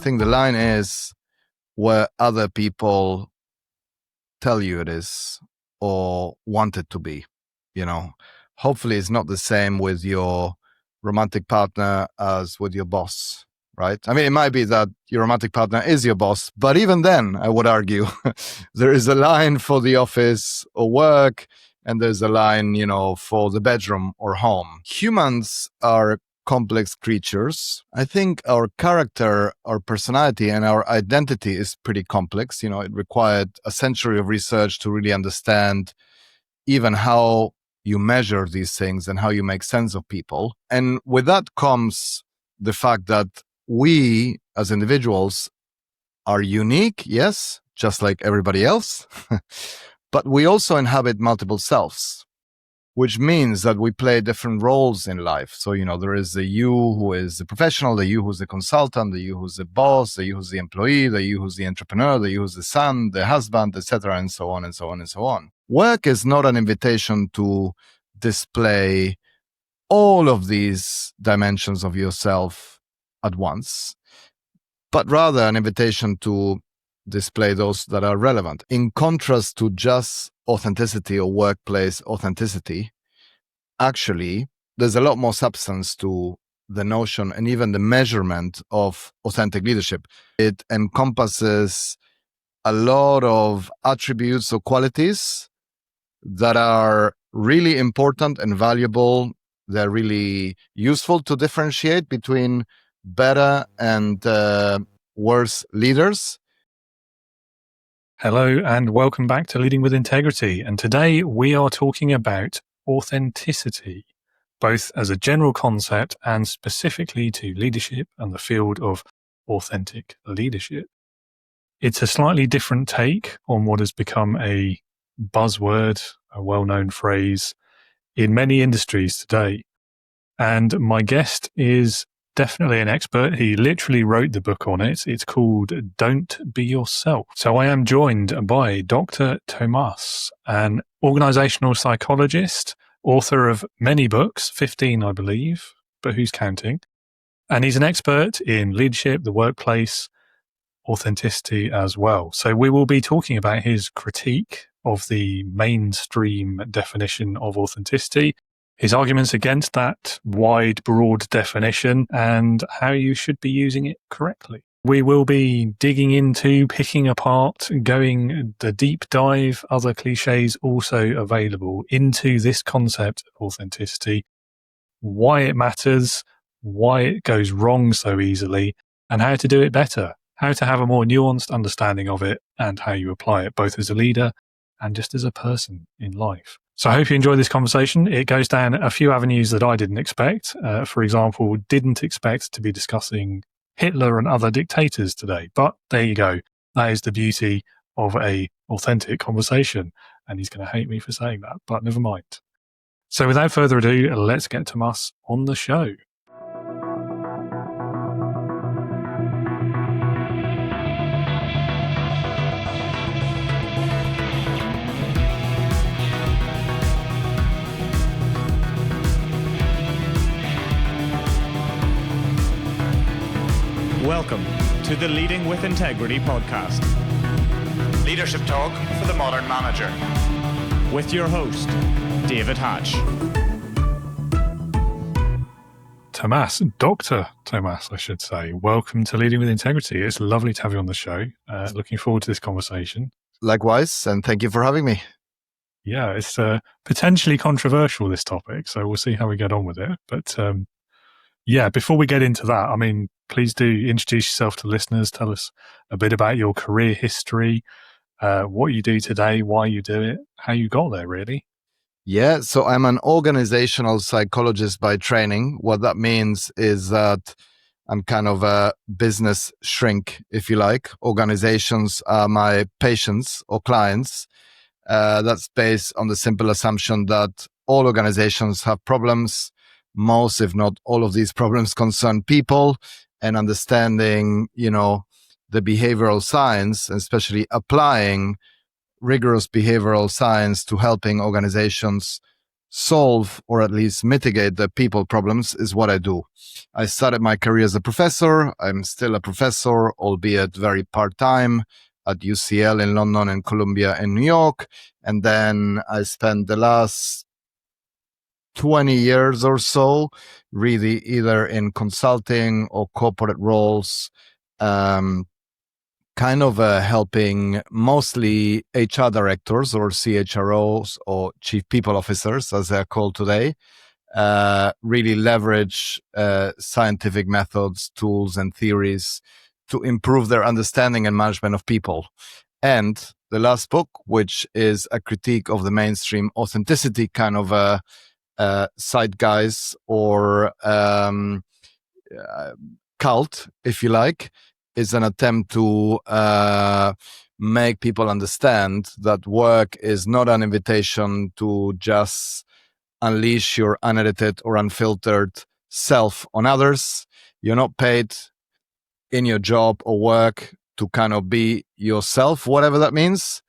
think the line is where other people tell you it is or want it to be. Hopefully it's not the same with your romantic partner as with your boss, right? I mean, it might be that your romantic partner is your boss, but even then, I would argue, there is a line for the office or work, and there's a line, for the bedroom or home. Humans are complex creatures. I think our character, our personality, and our identity is pretty complex. It required a century of research to really understand even how you measure these things and how you make sense of people. And with that comes the fact that we as individuals are unique, yes, just like everybody else, but we also inhabit multiple selves, which means that we play different roles in life. So, there is the you who is the professional, the you who's the consultant, the you who's the boss, the you who's the employee, the you who's the entrepreneur, the you who's the son, the husband, etc., and so on and so on and so on. Work is not an invitation to display all of these dimensions of yourself at once, but rather an invitation to display those that are relevant. In contrast to just authenticity or workplace authenticity, actually, there's a lot more substance to the notion and even the measurement of authentic leadership. It encompasses a lot of attributes or qualities that are really important and valuable. They're really useful to differentiate between better and worse leaders. Hello and welcome back to Leading with Integrity. And today we are talking about authenticity, both as a general concept and specifically to leadership and the field of authentic leadership. It's a slightly different take on what has become a buzzword, a well-known phrase in many industries today. And my guest is definitely an expert. He literally wrote the book on it. It's called Don't Be Yourself. So I am joined by Dr. Tomas, an organizational psychologist, author of many books, 15, I believe, but who's counting? And he's an expert in leadership, the workplace, authenticity as well. So we will be talking about his critique of the mainstream definition of authenticity, his arguments against that wide, broad definition, and how you should be using it correctly. We will be digging into, picking apart, going the deep dive, other cliches also available into this concept of authenticity, why it matters, why it goes wrong so easily, and how to do it better, how to have a more nuanced understanding of it, and how you apply it both as a leader and just as a person in life. So I hope you enjoy this conversation. It goes down a few avenues that I didn't expect. For example, didn't expect to be discussing Hitler and other dictators today. But there you go. That is the beauty of a authentic conversation. And he's going to hate me for saying that, but never mind. So without further ado, let's get Tomas on the show. Welcome to the Leading with Integrity podcast. Leadership talk for the modern manager. With your host, David Hatch. Tomas, Dr. Tomas, I should say. Welcome to Leading with Integrity. It's lovely to have you on the show. Looking forward to this conversation. Likewise, and thank you for having me. Yeah, it's potentially controversial, this topic, so we'll see how we get on with it. But before we get into that, I mean, please do introduce yourself to listeners. Tell us a bit about your career history, what you do today, why you do it, how you got there, really. Yeah, so I'm an organizational psychologist by training. What that means is that I'm kind of a business shrink, if you like. Organizations are my patients or clients. That's based on the simple assumption that all organizations have problems. Most, if not all of these problems concern people, and understanding, the behavioral science, especially applying rigorous behavioral science to helping organizations solve or at least mitigate the people problems is what I do. I started my career as a professor. I'm still a professor, albeit very part-time, at UCL in London and Columbia in New York. And then I spent the last 20 years or so really either in consulting or corporate roles, helping mostly HR directors or CHROs or chief people officers, as they're called today, really leverage scientific methods, tools, and theories to improve their understanding and management of people. And the last book, which is a critique of the mainstream authenticity kind of a zeitgeist or cult, if you like, is an attempt to make people understand that work is not an invitation to just unleash your unedited or unfiltered self on others. You're not paid in your job or work to kind of be yourself, whatever that means,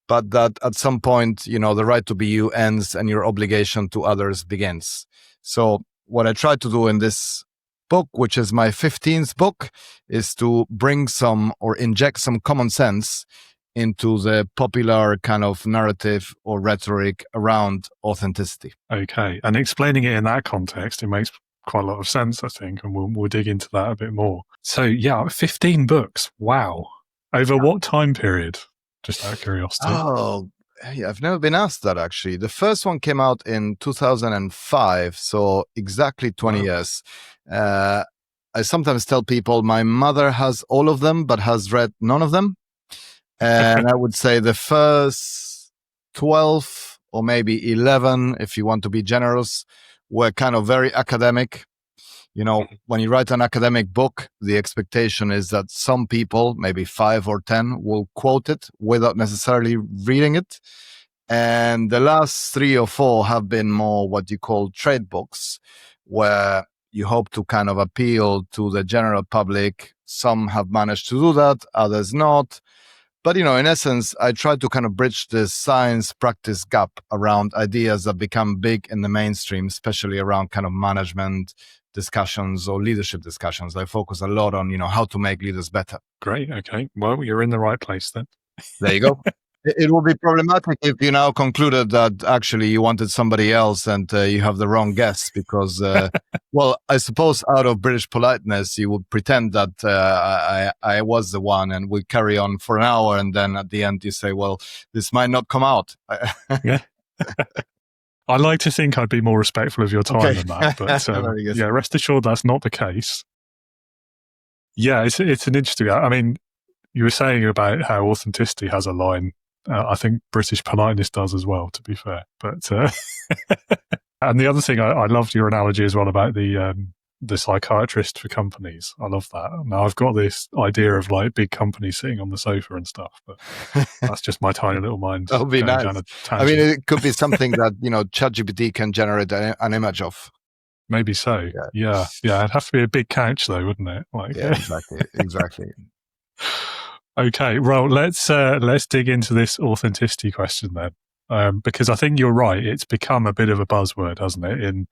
but that at some point, the right to be you ends and your obligation to others begins. So what I try to do in this book, which is my 15th book, is to bring some or inject some common sense into the popular kind of narrative or rhetoric around authenticity. Okay. And explaining it in that context, it makes quite a lot of sense, I think, and we'll dig into that a bit more. So yeah, 15 books. Wow. Over what time period? Just out of curiosity. Oh, yeah, I've never been asked that, actually. The first one came out in 2005, so exactly 20 years. I sometimes tell people my mother has all of them, but has read none of them. And I would say the first 12 or maybe 11, if you want to be generous, were kind of very academic. When you write an academic book, the expectation is that some people, maybe 5 or 10, will quote it without necessarily reading it. And the last 3 or 4 have been more what you call trade books, where you hope to kind of appeal to the general public. Some have managed to do that, others not. But, in essence, I try to kind of bridge the science practice gap around ideas that become big in the mainstream, especially around kind of management discussions or leadership discussions. I focus a lot on, how to make leaders better. Great. Okay. Well, you're in the right place then. There you go. It will be problematic if you now concluded that actually you wanted somebody else and you have the wrong guess because, well, I suppose out of British politeness, you would pretend that I was the one and we carry on for an hour. And then at the end, you say, well, this might not come out. Yeah. I like to think I'd be more respectful of your time than that. But yeah, rest assured that's not the case. Yeah, it's an interesting, I mean, you were saying about how authenticity has a line. I think British politeness does as well, to be fair. But and the other thing, I loved your analogy as well about the psychiatrist for companies. I love that. Now I've got this idea of like big companies sitting on the sofa and stuff, but that's just my tiny little mind. That would be nice. I mean, it could be something that ChatGPT can generate an image of. Maybe so. Yeah. It'd have to be a big couch, though, wouldn't it? Yeah, exactly. Okay, well, let's dig into this authenticity question then, because I think you're right. It's become a bit of a buzzword, hasn't it,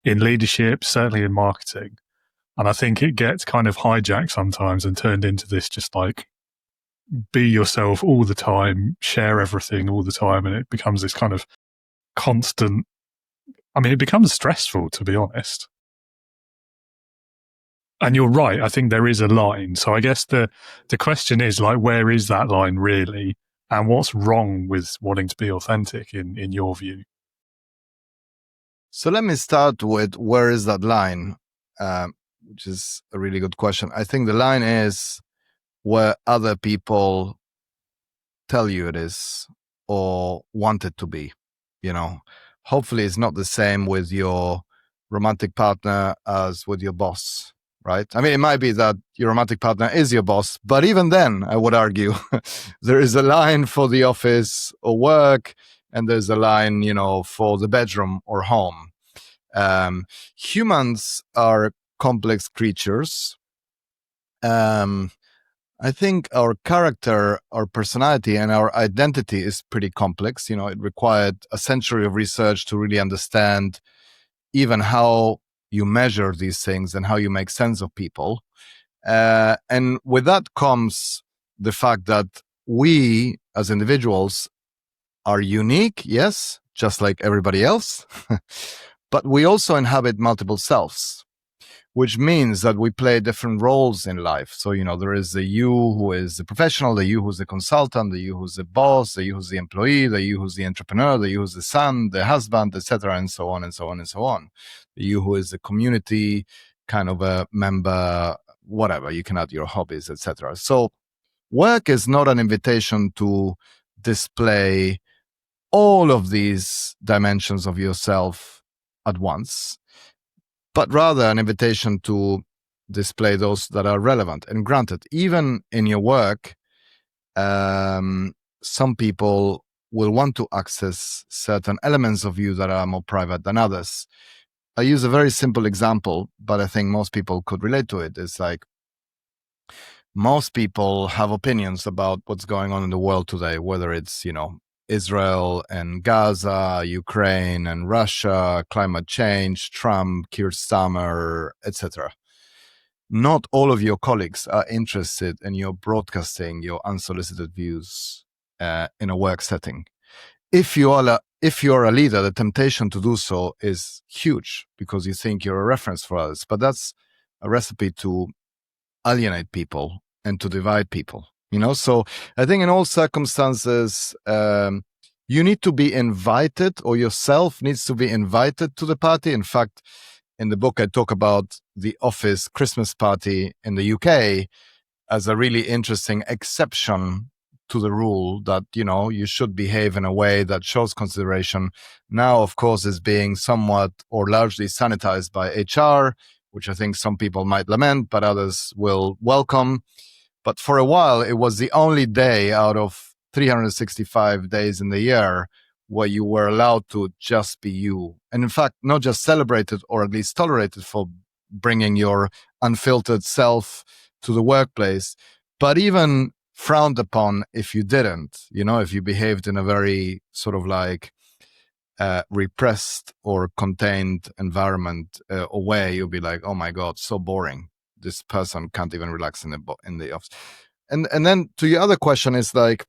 in leadership, certainly in marketing, and I think it gets kind of hijacked sometimes and turned into this just like be yourself all the time, share everything all the time, and it becomes this kind of constant. I mean, it becomes stressful, to be honest. And you're right. I think there is a line. So I guess the question is like, where is that line really? And what's wrong with wanting to be authentic in your view? So let me start with where is that line, which is a really good question. I think the line is where other people tell you it is or want it to be. Hopefully it's not the same with your romantic partner as with your boss. Right? I mean, it might be that your romantic partner is your boss, but even then, I would argue there is a line for the office or work, and there's a line, for the bedroom or home. Humans are complex creatures. I think our character, our personality, and our identity is pretty complex. It required a century of research to really understand even how you measure these things and how you make sense of people. And with that comes the fact that we as individuals are unique, yes, just like everybody else, but we also inhabit multiple selves, which means that we play different roles in life. So, there is the you who is the professional, the you who's the consultant, the you who's the boss, the you who's the employee, the you who's the entrepreneur, the you who's the son, the husband, etc., and so on and so on and so on. The you who is the community kind of a member, whatever. You can add your hobbies, etc. So work is not an invitation to display all of these dimensions of yourself at once, but rather an invitation to display those that are relevant. And granted, even in your work, some people will want to access certain elements of you that are more private than others. I use a very simple example, but I think most people could relate to it. It's like most people have opinions about what's going on in the world today, whether it's, Israel and Gaza, Ukraine and Russia, climate change, Trump, Keir Starmer, etc. Not all of your colleagues are interested in your broadcasting your unsolicited views in a work setting. If you are a leader, the temptation to do so is huge because you think you're a reference for others. But that's a recipe to alienate people and to divide people. So I think in all circumstances, you need to be invited, or yourself needs to be invited to the party. In fact, in the book, I talk about the office Christmas party in the UK as a really interesting exception to the rule that, you should behave in a way that shows consideration. Now, of course, is being somewhat or largely sanitized by HR, which I think some people might lament, but others will welcome. But for a while, it was the only day out of 365 days in the year where you were allowed to just be you. And in fact, not just celebrated or at least tolerated for bringing your unfiltered self to the workplace, but even frowned upon if you didn't, if you behaved in a very sort of like repressed or contained environment or way, you'll be like, oh my God, so boring. This person can't even relax in the office. And then to your other question is like,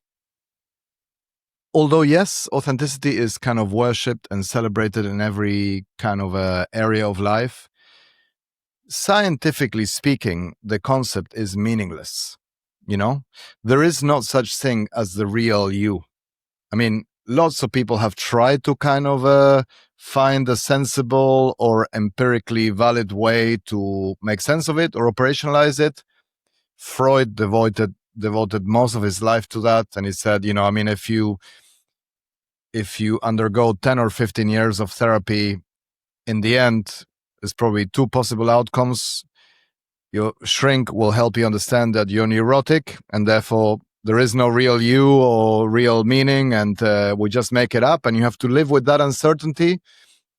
although yes, authenticity is kind of worshipped and celebrated in every kind of area of life, scientifically speaking, the concept is meaningless. There is no such thing as the real you. I mean, lots of people have tried to kind of find a sensible or empirically valid way to make sense of it or operationalize it. Freud devoted most of his life to that. And he said, if you undergo 10 or 15 years of therapy, in the end, there's probably two possible outcomes. Your shrink will help you understand that you're neurotic and therefore there is no real you or real meaning, and we just make it up, and you have to live with that uncertainty.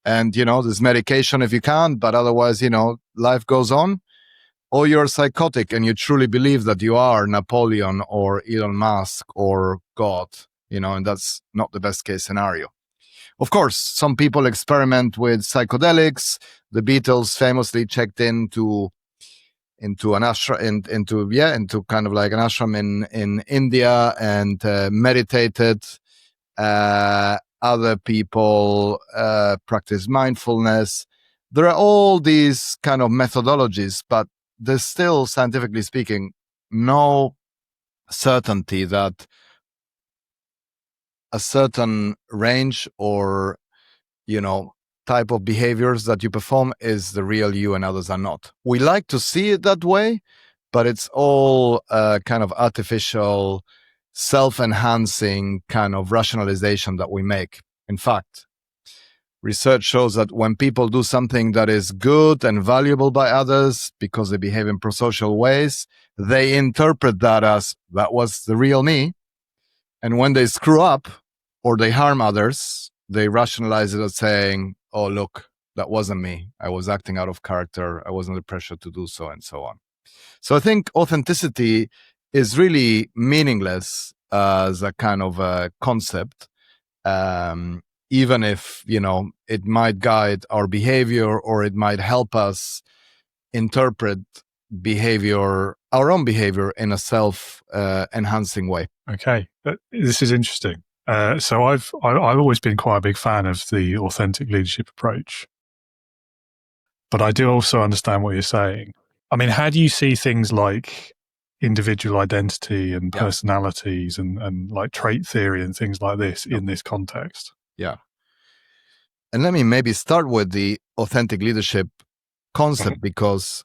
And, there's medication if you can, but otherwise, life goes on. Or you're psychotic and you truly believe that you are Napoleon or Elon Musk or God, and that's not the best case scenario. Of course, some people experiment with psychedelics. The Beatles famously checked into an ashram, into kind of like an ashram in India and meditated. Other people practice mindfulness. There are all these kind of methodologies, but there's still, scientifically speaking, no certainty that a certain range or, type of behaviors that you perform is the real you and others are not. We like to see it that way, but it's all kind of artificial, self-enhancing kind of rationalization that we make. In fact, research shows that when people do something that is good and valuable by others because they behave in prosocial ways, they interpret that as that was the real me. And when they screw up or they harm others, they rationalize it as saying, oh, look, that wasn't me. I was acting out of character. I was under pressure to do so, and so on. So I think authenticity is really meaningless as a kind of a concept, even if, it might guide our behavior or it might help us interpret our own behavior in a self-enhancing way. Okay, this is interesting. So I've always been quite a big fan of the authentic leadership approach, but I do also understand what you're saying. I mean, how do you see things like individual identity and personalities and like trait theory and things like this in this context? Yeah. And let me maybe start with the authentic leadership concept, because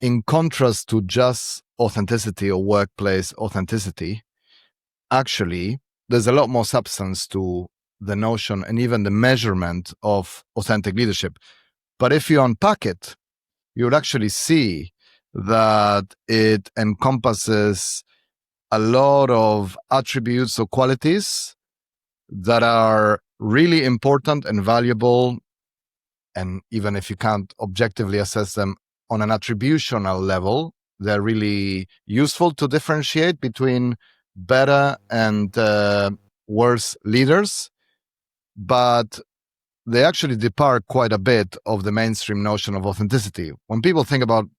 in contrast to just authenticity or workplace authenticity, actually, there's a lot more substance to the notion and even the measurement of authentic leadership. But if you unpack it, you would actually see that it encompasses a lot of attributes or qualities that are really important and valuable. And even if you can't objectively assess them on an attributional level, they're really useful to differentiate between better and worse leaders. But they actually depart quite a bit of the mainstream notion of authenticity. When people think about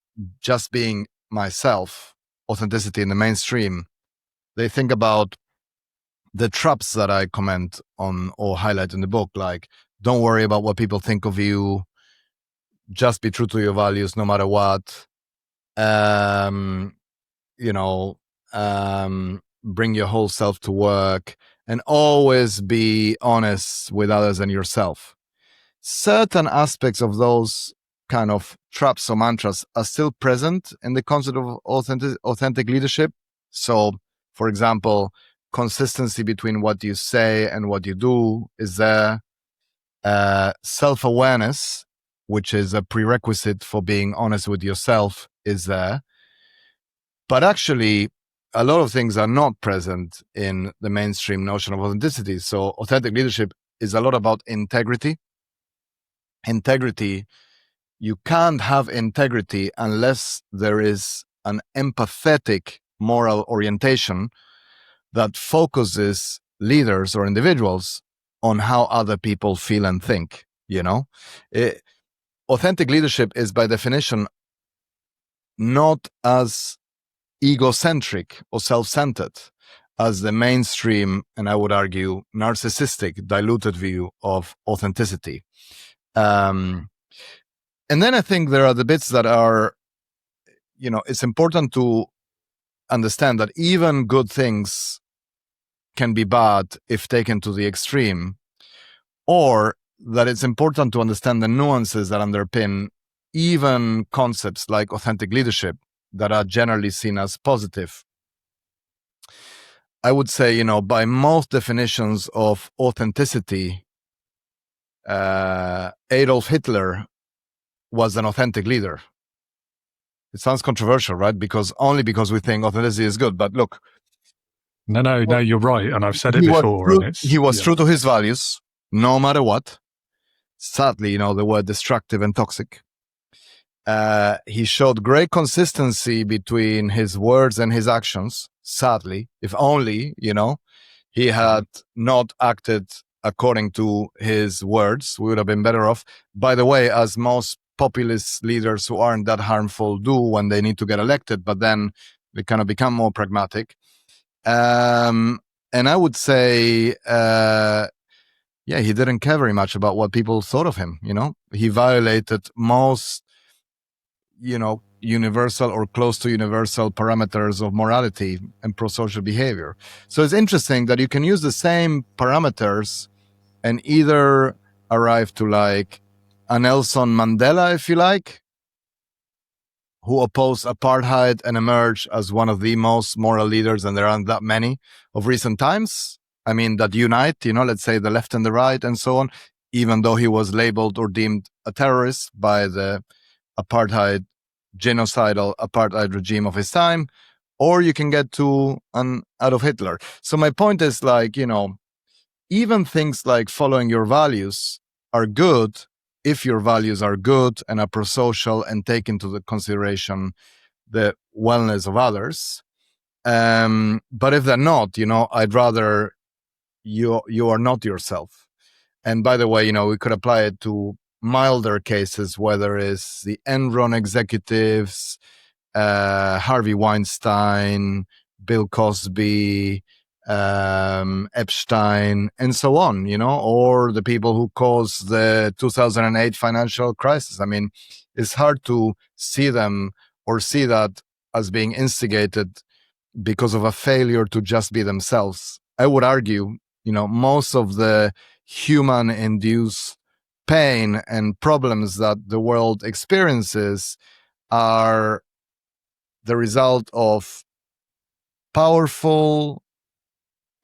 just being myself, authenticity in the mainstream, they think about the traps that I comment on or highlight in the book, like, don't worry about what people think of you, just be true to your values no matter what, bring your whole self to work, and always be honest with others and yourself. Certain aspects of those kind of traps or mantras are still present in the concept of authentic leadership. So, for example, consistency between what you say and what you do is there. Self-awareness, which is a prerequisite for being honest with yourself, is there. But actually, a lot of things are not present in the mainstream notion of authenticity. So authentic leadership is a lot about integrity. Integrity, you can't have integrity unless there is an empathetic moral orientation that focuses leaders or individuals on how other people feel and think. Authentic leadership is by definition not as egocentric or self-centered as the mainstream, and I would argue narcissistic, diluted view of authenticity. And then I think there are the bits that are, it's important to understand that even good things can be bad if taken to the extreme, or that it's important to understand the nuances that underpin even concepts like authentic leadership that are generally seen as positive. I would say, by most definitions of authenticity, Adolf Hitler was an authentic leader. It sounds controversial, right? Because we think authenticity is good. But look. No, you're right. And I've said it before. He was true to his values, no matter what. Sadly, the word destructive and toxic. He showed great consistency between his words and his actions. Sadly, if only, he had not acted according to his words, we would have been better off. By the way, as most populist leaders who aren't that harmful do when they need to get elected, but then they kind of become more pragmatic. And I would say, he didn't care very much about what people thought of him. He violated most, universal or close to universal parameters of morality and pro-social behavior. So it's interesting that you can use the same parameters and either arrive to like a Nelson Mandela, if you like, who opposed apartheid and emerged as one of the most moral leaders, and there aren't that many, of recent times. I mean, that unite, let's say the left and the right and so on, even though he was labeled or deemed a terrorist by the genocidal apartheid regime of his time. Or you can get to an Adolf Hitler. So my point is like, even things like following your values are good if your values are good and are pro-social and take into the consideration the wellness of others. But if they're not, I'd rather you are not yourself. And by the way, we could apply it to milder cases, whether it's the Enron executives, Harvey Weinstein, Bill Cosby, Epstein, and so on, or the people who caused the 2008 financial crisis. I mean, it's hard to see them or see that as being instigated because of a failure to just be themselves. I would argue, most of the human-induced pain and problems that the world experiences are the result of powerful,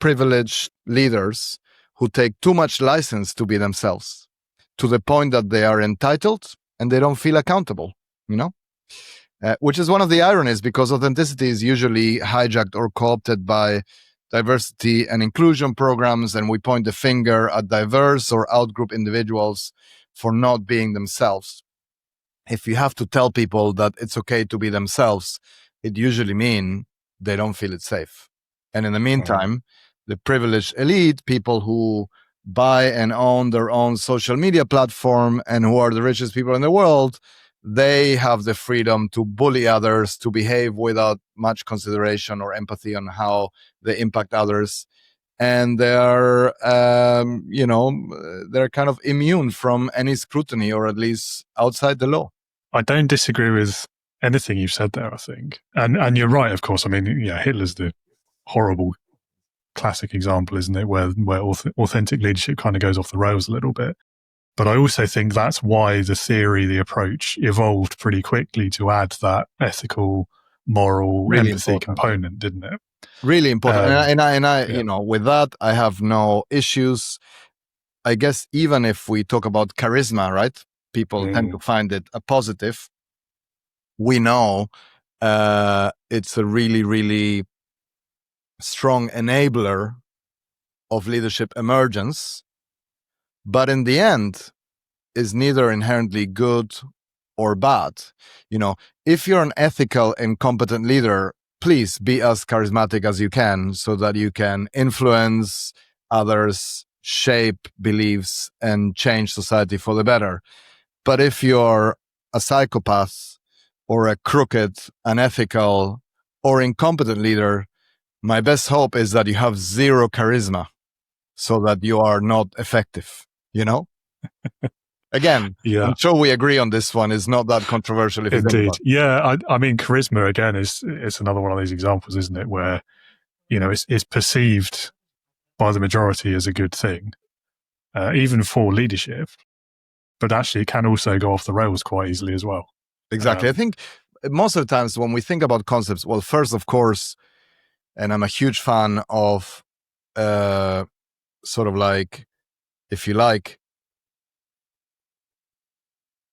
privileged leaders who take too much license to be themselves, to the point that they are entitled and they don't feel accountable, which is one of the ironies, because authenticity is usually hijacked or co-opted by diversity and inclusion programs, and we point the finger at diverse or outgroup individuals for not being themselves. If you have to tell people that it's okay to be themselves, it usually means they don't feel it safe. And in the meantime, the privileged elite, people who buy and own their own social media platform and who are the richest people in the world, they have the freedom to bully others, to behave without much consideration or empathy on how they impact others. And they're, they're kind of immune from any scrutiny, or at least outside the law. I don't disagree with anything you've said there, I think. And you're right, of course. I mean, Hitler's the horrible classic example, isn't it, where authentic leadership kind of goes off the rails a little bit. But I also think that's why the approach evolved pretty quickly to add that ethical, moral, really empathy important component, didn't it? Really important. And I with that, I have no issues. I guess even if we talk about charisma, right? People tend to find it a positive. We know it's a really, really strong enabler of leadership emergence, but in the end is neither inherently good or bad. If you're an ethical and competent leader, please be as charismatic as you can so that you can influence others, shape beliefs, and change society for the better. But if you're a psychopath or a crooked, unethical, or incompetent leader, my best hope is that you have zero charisma so that you are not effective, Again, I'm sure we agree on this one. It's not that controversial. If Indeed. You think about it. Yeah. I mean, charisma, again, it's another one of these examples, isn't it? Where, it's perceived by the majority as a good thing, even for leadership, but actually it can also go off the rails quite easily as well. Exactly. I think most of the times when we think about concepts, well, first, of course, and I'm a huge fan of sort of like, if you like,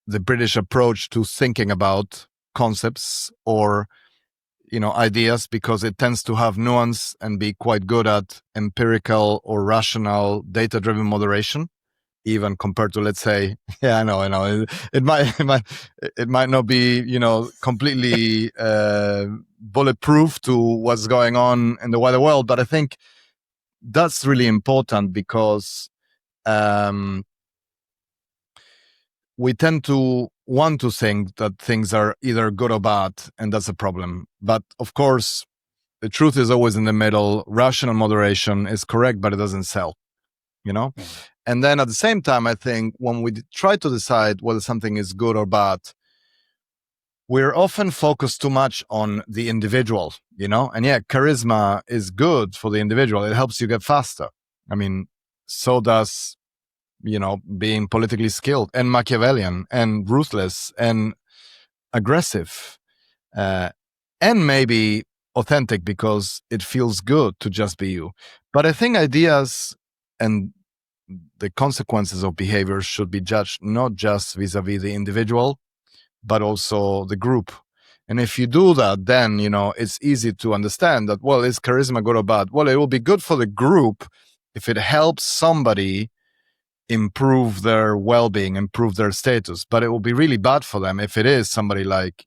the British approach to thinking about concepts or, ideas, because it tends to have nuance and be quite good at empirical or rational data-driven moderation, even compared to, let's say, I know, it might not be, completely bulletproof to what's going on in the wider world, but I think that's really important because we tend to want to think that things are either good or bad, and that's a problem. But of course, the truth is always in the middle. Rational moderation is correct, but it doesn't sell, And then at the same time, I think when we try to decide whether something is good or bad, we're often focused too much on the individual, And charisma is good for the individual. It helps you get faster. I mean, so does being politically skilled and Machiavellian and ruthless and aggressive, and maybe authentic because it feels good to just be you. But I think ideas and the consequences of behavior should be judged not just vis-a-vis the individual, but also the group. And if you do that, then, it's easy to understand that, well, is charisma good or bad? Well, it will be good for the group if it helps somebody improve their well-being, improve their status, but it will be really bad for them if it is somebody like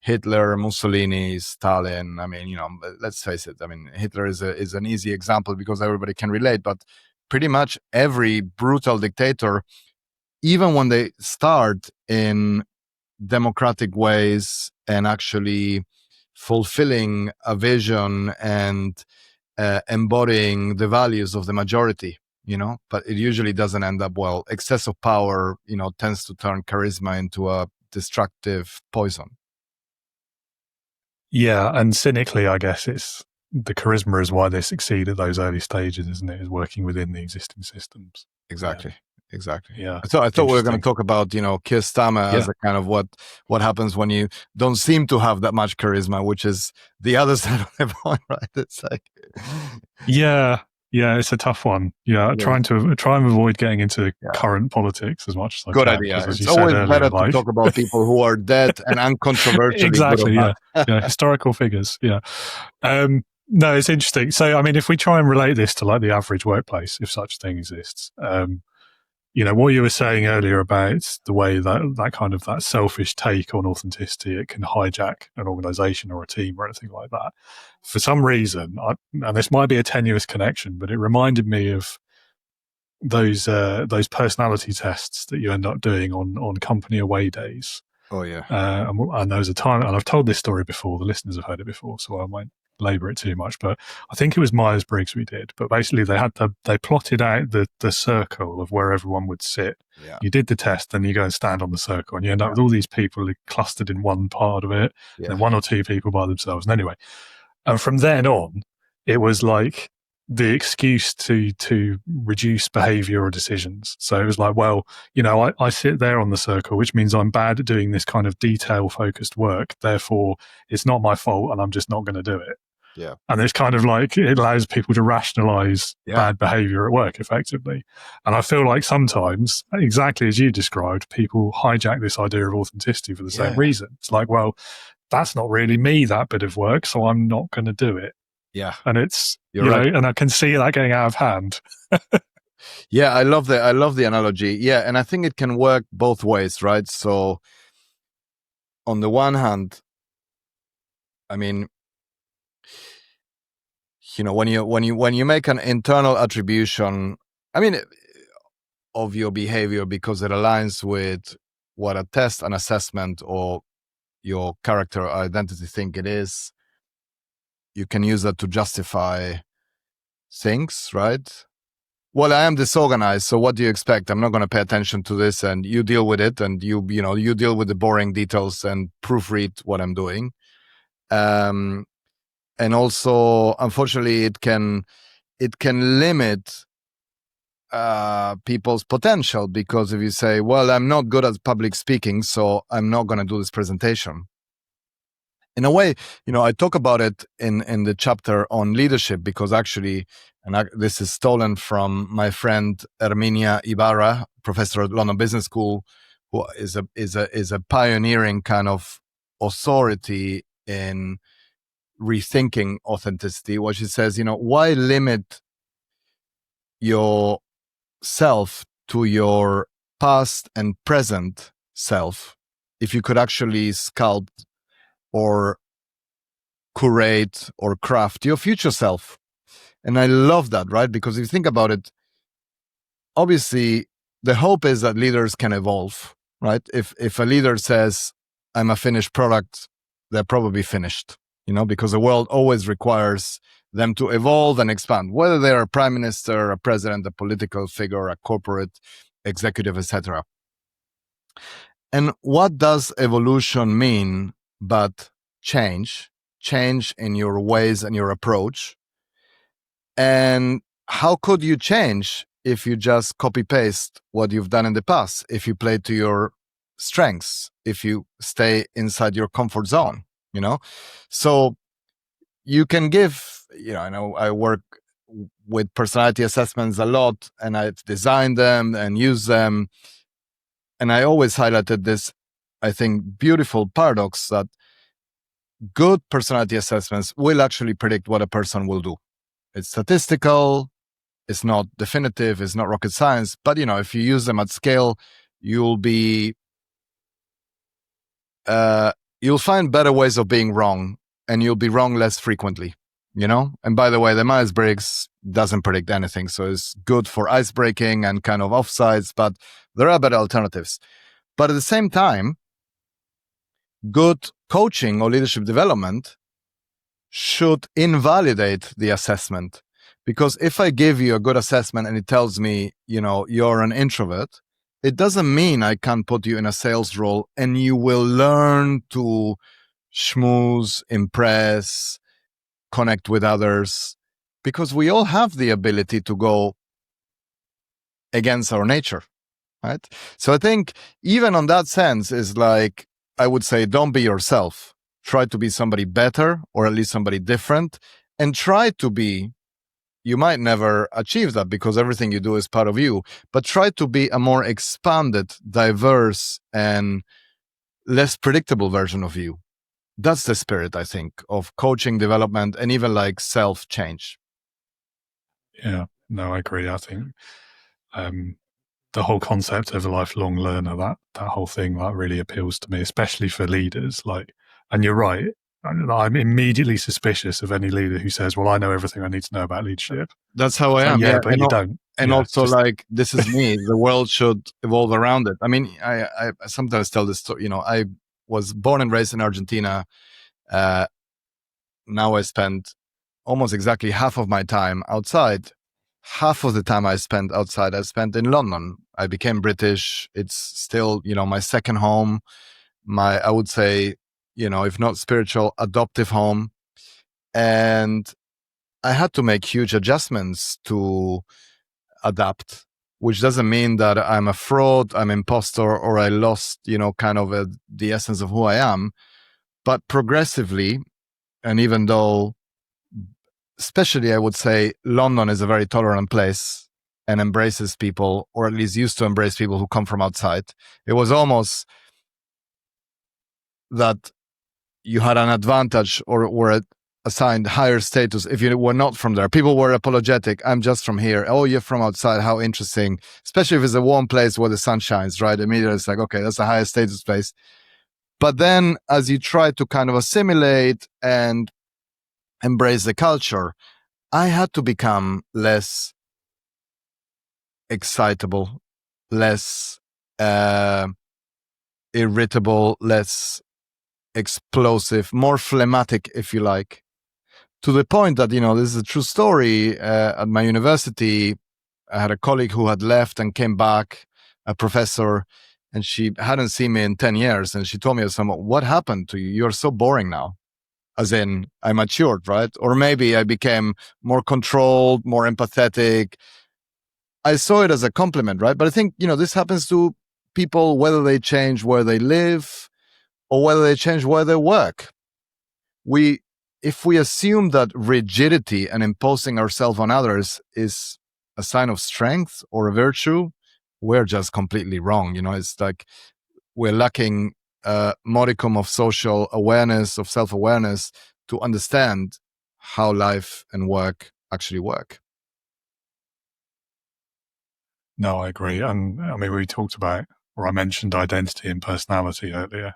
Hitler, Mussolini, Stalin. I mean, let's face it. I mean, Hitler is an easy example because everybody can relate, but pretty much every brutal dictator, even when they start in democratic ways and actually fulfilling a vision and embodying the values of the majority, but it usually doesn't end up well. Excess of power, tends to turn charisma into a destructive poison. Yeah, and cynically, I guess it's the charisma is why they succeed at those early stages, isn't it? Is working within the existing systems. Exactly. Exactly. Yeah. I thought we were going to talk about, Keir Starmer as a kind of what happens when you don't seem to have that much charisma, which is the other side of the point, right? It's like, yeah, it's a tough one. Yeah, try and avoid getting into current politics as much as I can. Good idea. It's always better to talk about people who are dead and uncontroversially. Exactly. Yeah. Historical figures. Yeah. No, it's interesting. So, I mean, if we try and relate this to like the average workplace, if such a thing exists, what you were saying earlier about the way that selfish take on authenticity, it can hijack an organization or a team or anything like that. For some reason, and this might be a tenuous connection, but it reminded me of those personality tests that you end up doing on company away days. Oh yeah. And there was a time, and I've told this story before, the listeners have heard it before, so I won't labor it too much, but I think it was Myers-Briggs we did. But basically they plotted out the circle of where everyone would sit. Yeah. You did the test, then you go and stand on the circle, and you end up with all these people clustered in one part of it, and then one or two people by themselves. And anyway, and from then on, it was like the excuse to reduce behavior or decisions. So it was like, well, I sit there on the circle, which means I'm bad at doing this kind of detail-focused work. Therefore, it's not my fault, and I'm just not going to do it. Yeah. And it's kind of like it allows people to rationalize bad behavior at work effectively. And I feel like sometimes, exactly as you described, people hijack this idea of authenticity for the same reason. It's like, well, that's not really me, that bit of work, so I'm not going to do it. Yeah. And it's, and I can see that getting out of hand. Yeah, I love the analogy. Yeah, and I think it can work both ways, right? So on the one hand, I mean, when you make an internal attribution, I mean, of your behavior because it aligns with what a test, an assessment, or your character or identity think it is, you can use that to justify things, right? Well, I am disorganized, so what do you expect? I'm not going to pay attention to this, and you deal with it, and you deal with the boring details and proofread what I'm doing. And also, unfortunately, it can limit people's potential, because if you say, well, I'm not good at public speaking, so I'm not going to do this presentation. In a way, I talk about it in the chapter on leadership, because actually, this is stolen from my friend Herminia Ibarra, professor at London Business School, who is a pioneering kind of authority in rethinking authenticity, where she says, why limit yourself to your past and present self if you could actually sculpt or curate or craft your future self? And I love that, right? Because if you think about it, obviously the hope is that leaders can evolve, right? If a leader says, I'm a finished product, they're probably finished, because the world always requires them to evolve and expand, whether they're a prime minister, a president, a political figure, a corporate executive, etc. And what does evolution mean but change in your ways and your approach? And how could you change if you just copy paste what you've done in the past, if you play to your strengths, if you stay inside your comfort zone, So you can give, I know I work with personality assessments a lot, and I've designed them and used them. And I always highlighted this, I think, beautiful paradox that good personality assessments will actually predict what a person will do. It's statistical, it's not definitive, it's not rocket science, but if you use them at scale, you'll be you'll find better ways of being wrong, and you'll be wrong less frequently, And by the way, the Myers-Briggs doesn't predict anything, so it's good for ice breaking and kind of offsides, but there are better alternatives. But at the same time, good coaching or leadership development should invalidate the assessment. Because if I give you a good assessment and it tells me, you're an introvert, it doesn't mean I can't put you in a sales role and you will learn to schmooze, impress, connect with others, because we all have the ability to go against our nature, right? So I think even on that sense is like, I would say, don't be yourself. Try to be somebody better, or at least somebody different, and try to be, you might never achieve that because everything you do is part of you, but try to be a more expanded, diverse, and less predictable version of you. That's the spirit, I think, of coaching, development, and even like self-change. Yeah, no, I agree. I think the whole concept of a lifelong learner, that whole thing, that really appeals to me, especially for leaders. And you're right, I'm immediately suspicious of any leader who says, well, I know everything I need to know about leadership. That's how I am. Yeah, but you don't. And also, this is me. The world should evolve around it. I mean, I sometimes tell this story. I was born and raised in Argentina. Now I spend almost exactly half of my time outside. Half of the time I spent outside, I spent in London. I became British. It's still, my second home. I would say, if not spiritual, adoptive home. And I had to make huge adjustments to adapt, which doesn't mean that I'm a fraud, I'm imposter, or I lost, the essence of who I am. But progressively, and even though, especially I would say London is a very tolerant place and embraces people, or at least used to embrace people who come from outside, it was almost that you had an advantage or were assigned higher status if you were not from there. People were apologetic. I'm just from here. Oh, you're from outside. How interesting. Especially if it's a warm place where the sun shines, right? Immediately it's like, okay, that's a higher status place. But then as you try to kind of assimilate and embrace the culture, I had to become less excitable, less irritable, less explosive, more phlegmatic, if you like, to the point that, this is a true story. At my university, I had a colleague who had left and came back, a professor, and she hadn't seen me in 10 years. And she told me, what happened to you? You're so boring now. As in, I matured, right? Or maybe I became more controlled, more empathetic. I saw it as a compliment, right? But I think, this happens to people, whether they change where they live or whether they change where they work. If we assume that rigidity and imposing ourselves on others is a sign of strength or a virtue, we're just completely wrong. It's like we're lacking a modicum of social awareness, of self-awareness, to understand how life and work actually work. No, I agree. And I mean, we talked about, or I mentioned identity and personality earlier,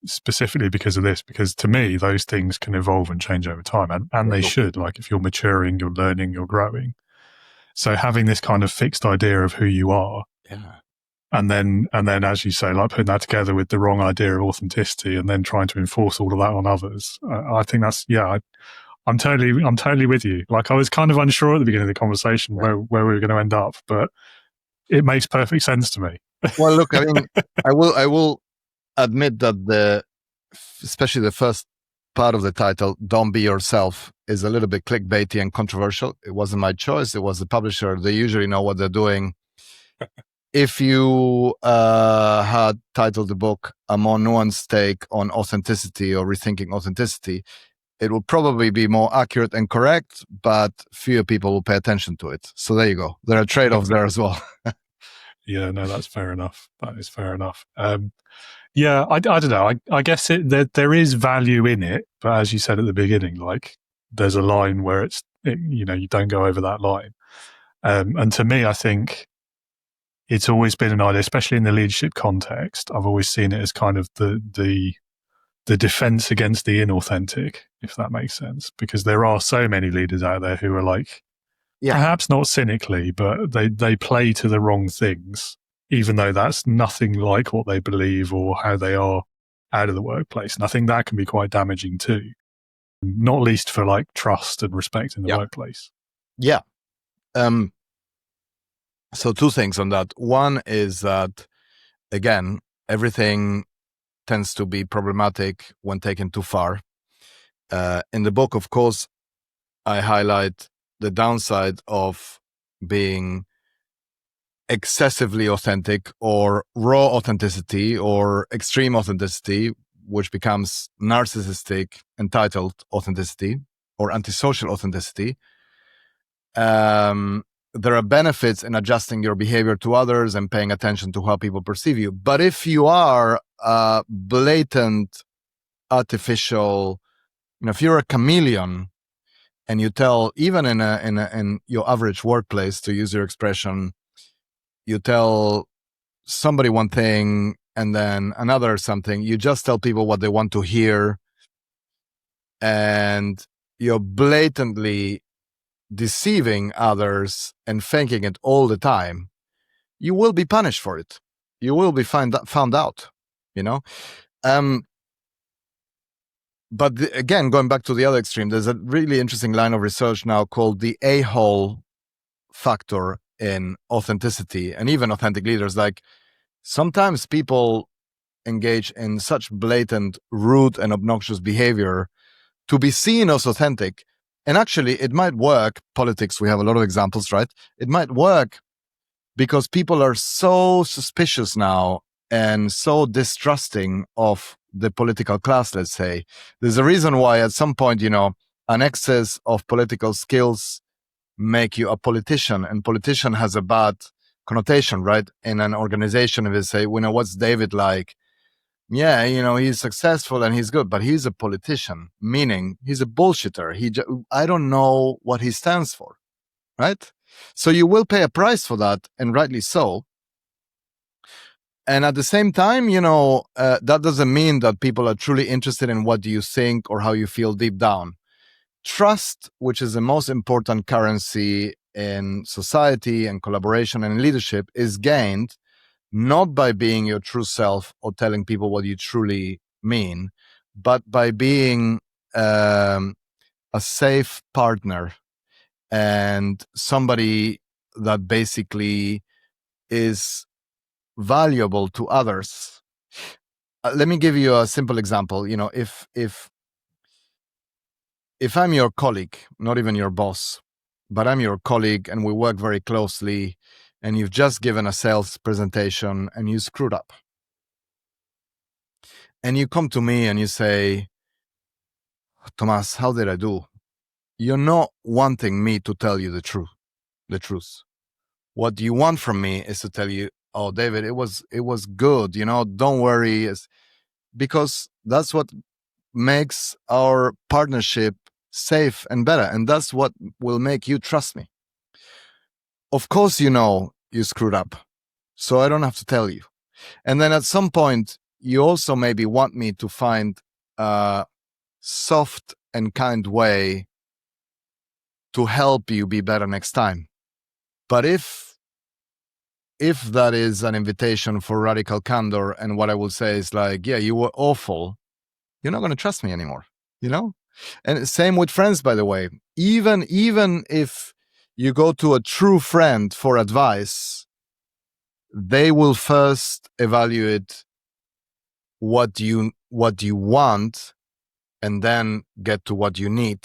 specifically because of this, because to me, those things can evolve and change over time, and they should. Like if you're maturing, you're learning, you're growing. So having this kind of fixed idea of who you are, and then as you say, like putting that together with the wrong idea of authenticity, and then trying to enforce all of that on others, I think that's I'm totally with you. Like I was kind of unsure at the beginning of the conversation where we were going to end up, but it makes perfect sense to me. Well, look, I mean, I will admit that especially the first part of the title, "Don't Be Yourself," is a little bit clickbaity and controversial. It wasn't my choice. It was the publisher. They usually know what they're doing. If you had titled the book "A More Nuanced Take on Authenticity" or "Rethinking Authenticity," it will probably be more accurate and correct, but fewer people will pay attention to it. So there you go. There are trade-offs there as well. Yeah, no, that's fair enough. That is fair enough. Yeah, I don't know. I guess there is value in it, but as you said at the beginning, like there's a line where you don't go over that line. And to me, I think it's always been an idea, especially in the leadership context. I've always seen it as kind of the the defense against the inauthentic, if that makes sense, because there are so many leaders out there who are like, perhaps not cynically, but they play to the wrong things, even though that's nothing like what they believe or how they are out of the workplace. And I think that can be quite damaging too, not least for like trust and respect in the workplace. Yeah. So two things on that. One is that, again, everything tends to be problematic when taken too far. In the book, of course, I highlight the downside of being excessively authentic or raw authenticity or extreme authenticity, which becomes narcissistic, entitled authenticity or antisocial authenticity. There are benefits in adjusting your behavior to others and paying attention to how people perceive you. But if you are a blatant, artificial, if you're a chameleon and you tell, even in your average workplace, to use your expression, you tell somebody one thing and then another something, you just tell people what they want to hear, and you're blatantly deceiving others and faking it all the time, you will be punished for it. You will be found out, But again, going back to the other extreme, there's a really interesting line of research now called the a-hole factor in authenticity and even authentic leaders. Like, sometimes people engage in such blatant, rude and obnoxious behavior to be seen as authentic. And actually, it might work. Politics, we have a lot of examples, right? It might work because people are so suspicious now and so distrusting of the political class, let's say. There's a reason why at some point, an excess of political skills make you a politician, and politician has a bad connotation, right? In an organization, if they say, what's David like? Yeah, he's successful and he's good, but he's a politician, meaning he's a bullshitter. I don't know what he stands for, right? So you will pay a price for that, and rightly so. And at the same time, that doesn't mean that people are truly interested in what you think or how you feel deep down. Trust, which is the most important currency in society and collaboration and in leadership, is gained not by being your true self or telling people what you truly mean, but by being a safe partner and somebody that basically is valuable to others. Let me give you a simple example. If I'm your colleague, not even your boss, but I'm your colleague and we work very closely, and you've just given a sales presentation and you screwed up, and you come to me and you say, Tomas, how did I do? You're not wanting me to tell you the truth. What you want from me is to tell you, oh, David, it was good, don't worry, because that's what makes our partnership safe and better, and that's what will make you trust me. Of course, you screwed up, so I don't have to tell you. And then at some point, you also maybe want me to find a soft and kind way to help you be better next time. But if that is an invitation for radical candor, and what I will say is like, yeah, you were awful, you're not going to trust me anymore, And same with friends, by the way. Even if you go to a true friend for advice, they will first evaluate what you want and then get to what you need,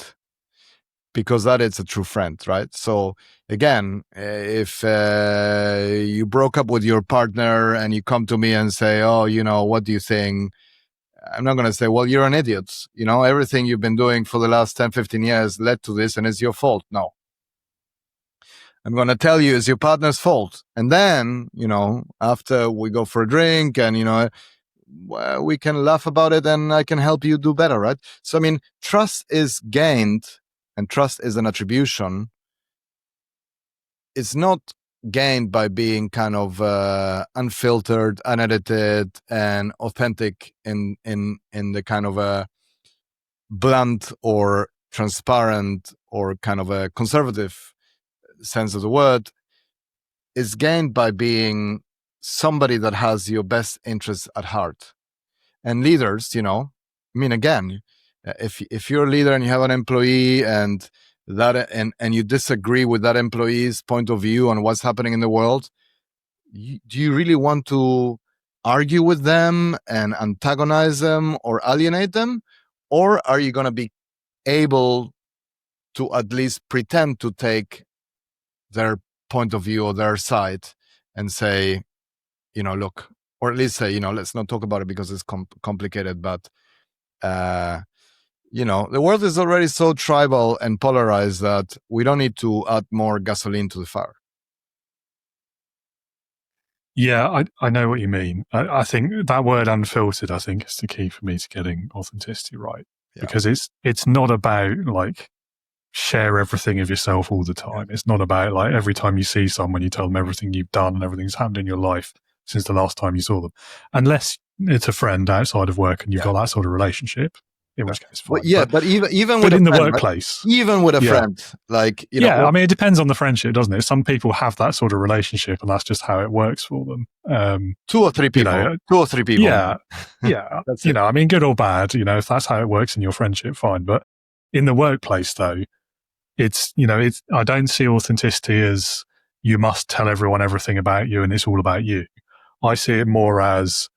because that is a true friend, right? So again, if you broke up with your partner and you come to me and say, oh, what do you think? I'm not going to say, well, you're an idiot. Everything you've been doing for the last 10, 15 years led to this and it's your fault. No. I'm going to tell you it's your partner's fault. And then, after we go for a drink and, we can laugh about it and I can help you do better, right? So, trust is gained and trust is an attribution. It's not gained by being kind of unfiltered, unedited, and authentic in the kind of a blunt or transparent or kind of a conservative sense of the word, is gained by being somebody that has your best interests at heart. And leaders, again, if you're a leader and you have an employee and you disagree with that employee's point of view on what's happening in the world, do you really want to argue with them and antagonize them or alienate them? Or are you going to be able to at least pretend to take their point of view or their side and say, look, or at least say, let's not talk about it because it's complicated, but the world is already so tribal and polarized that we don't need to add more gasoline to the fire. Yeah, I know what you mean. I think that word unfiltered, I think, is the key for me to getting authenticity right. Yeah. Because it's not about like share everything of yourself all the time. Yeah. It's not about like every time you see someone, you tell them everything you've done and everything's happened in your life since the last time you saw them. Unless it's a friend outside of work and you've got that sort of relationship. In which case, fine. But even with in the friend, workplace, right? Even with a friend, like I mean, it depends on the friendship, doesn't it? Some people have that sort of relationship, and that's just how it works for them. 2 or 3 people, 2 or 3 people. Yeah. That's I mean, good or bad, if that's how it works in your friendship, fine. But in the workplace, though, it's I don't see authenticity as you must tell everyone everything about you and it's all about you. I see it more as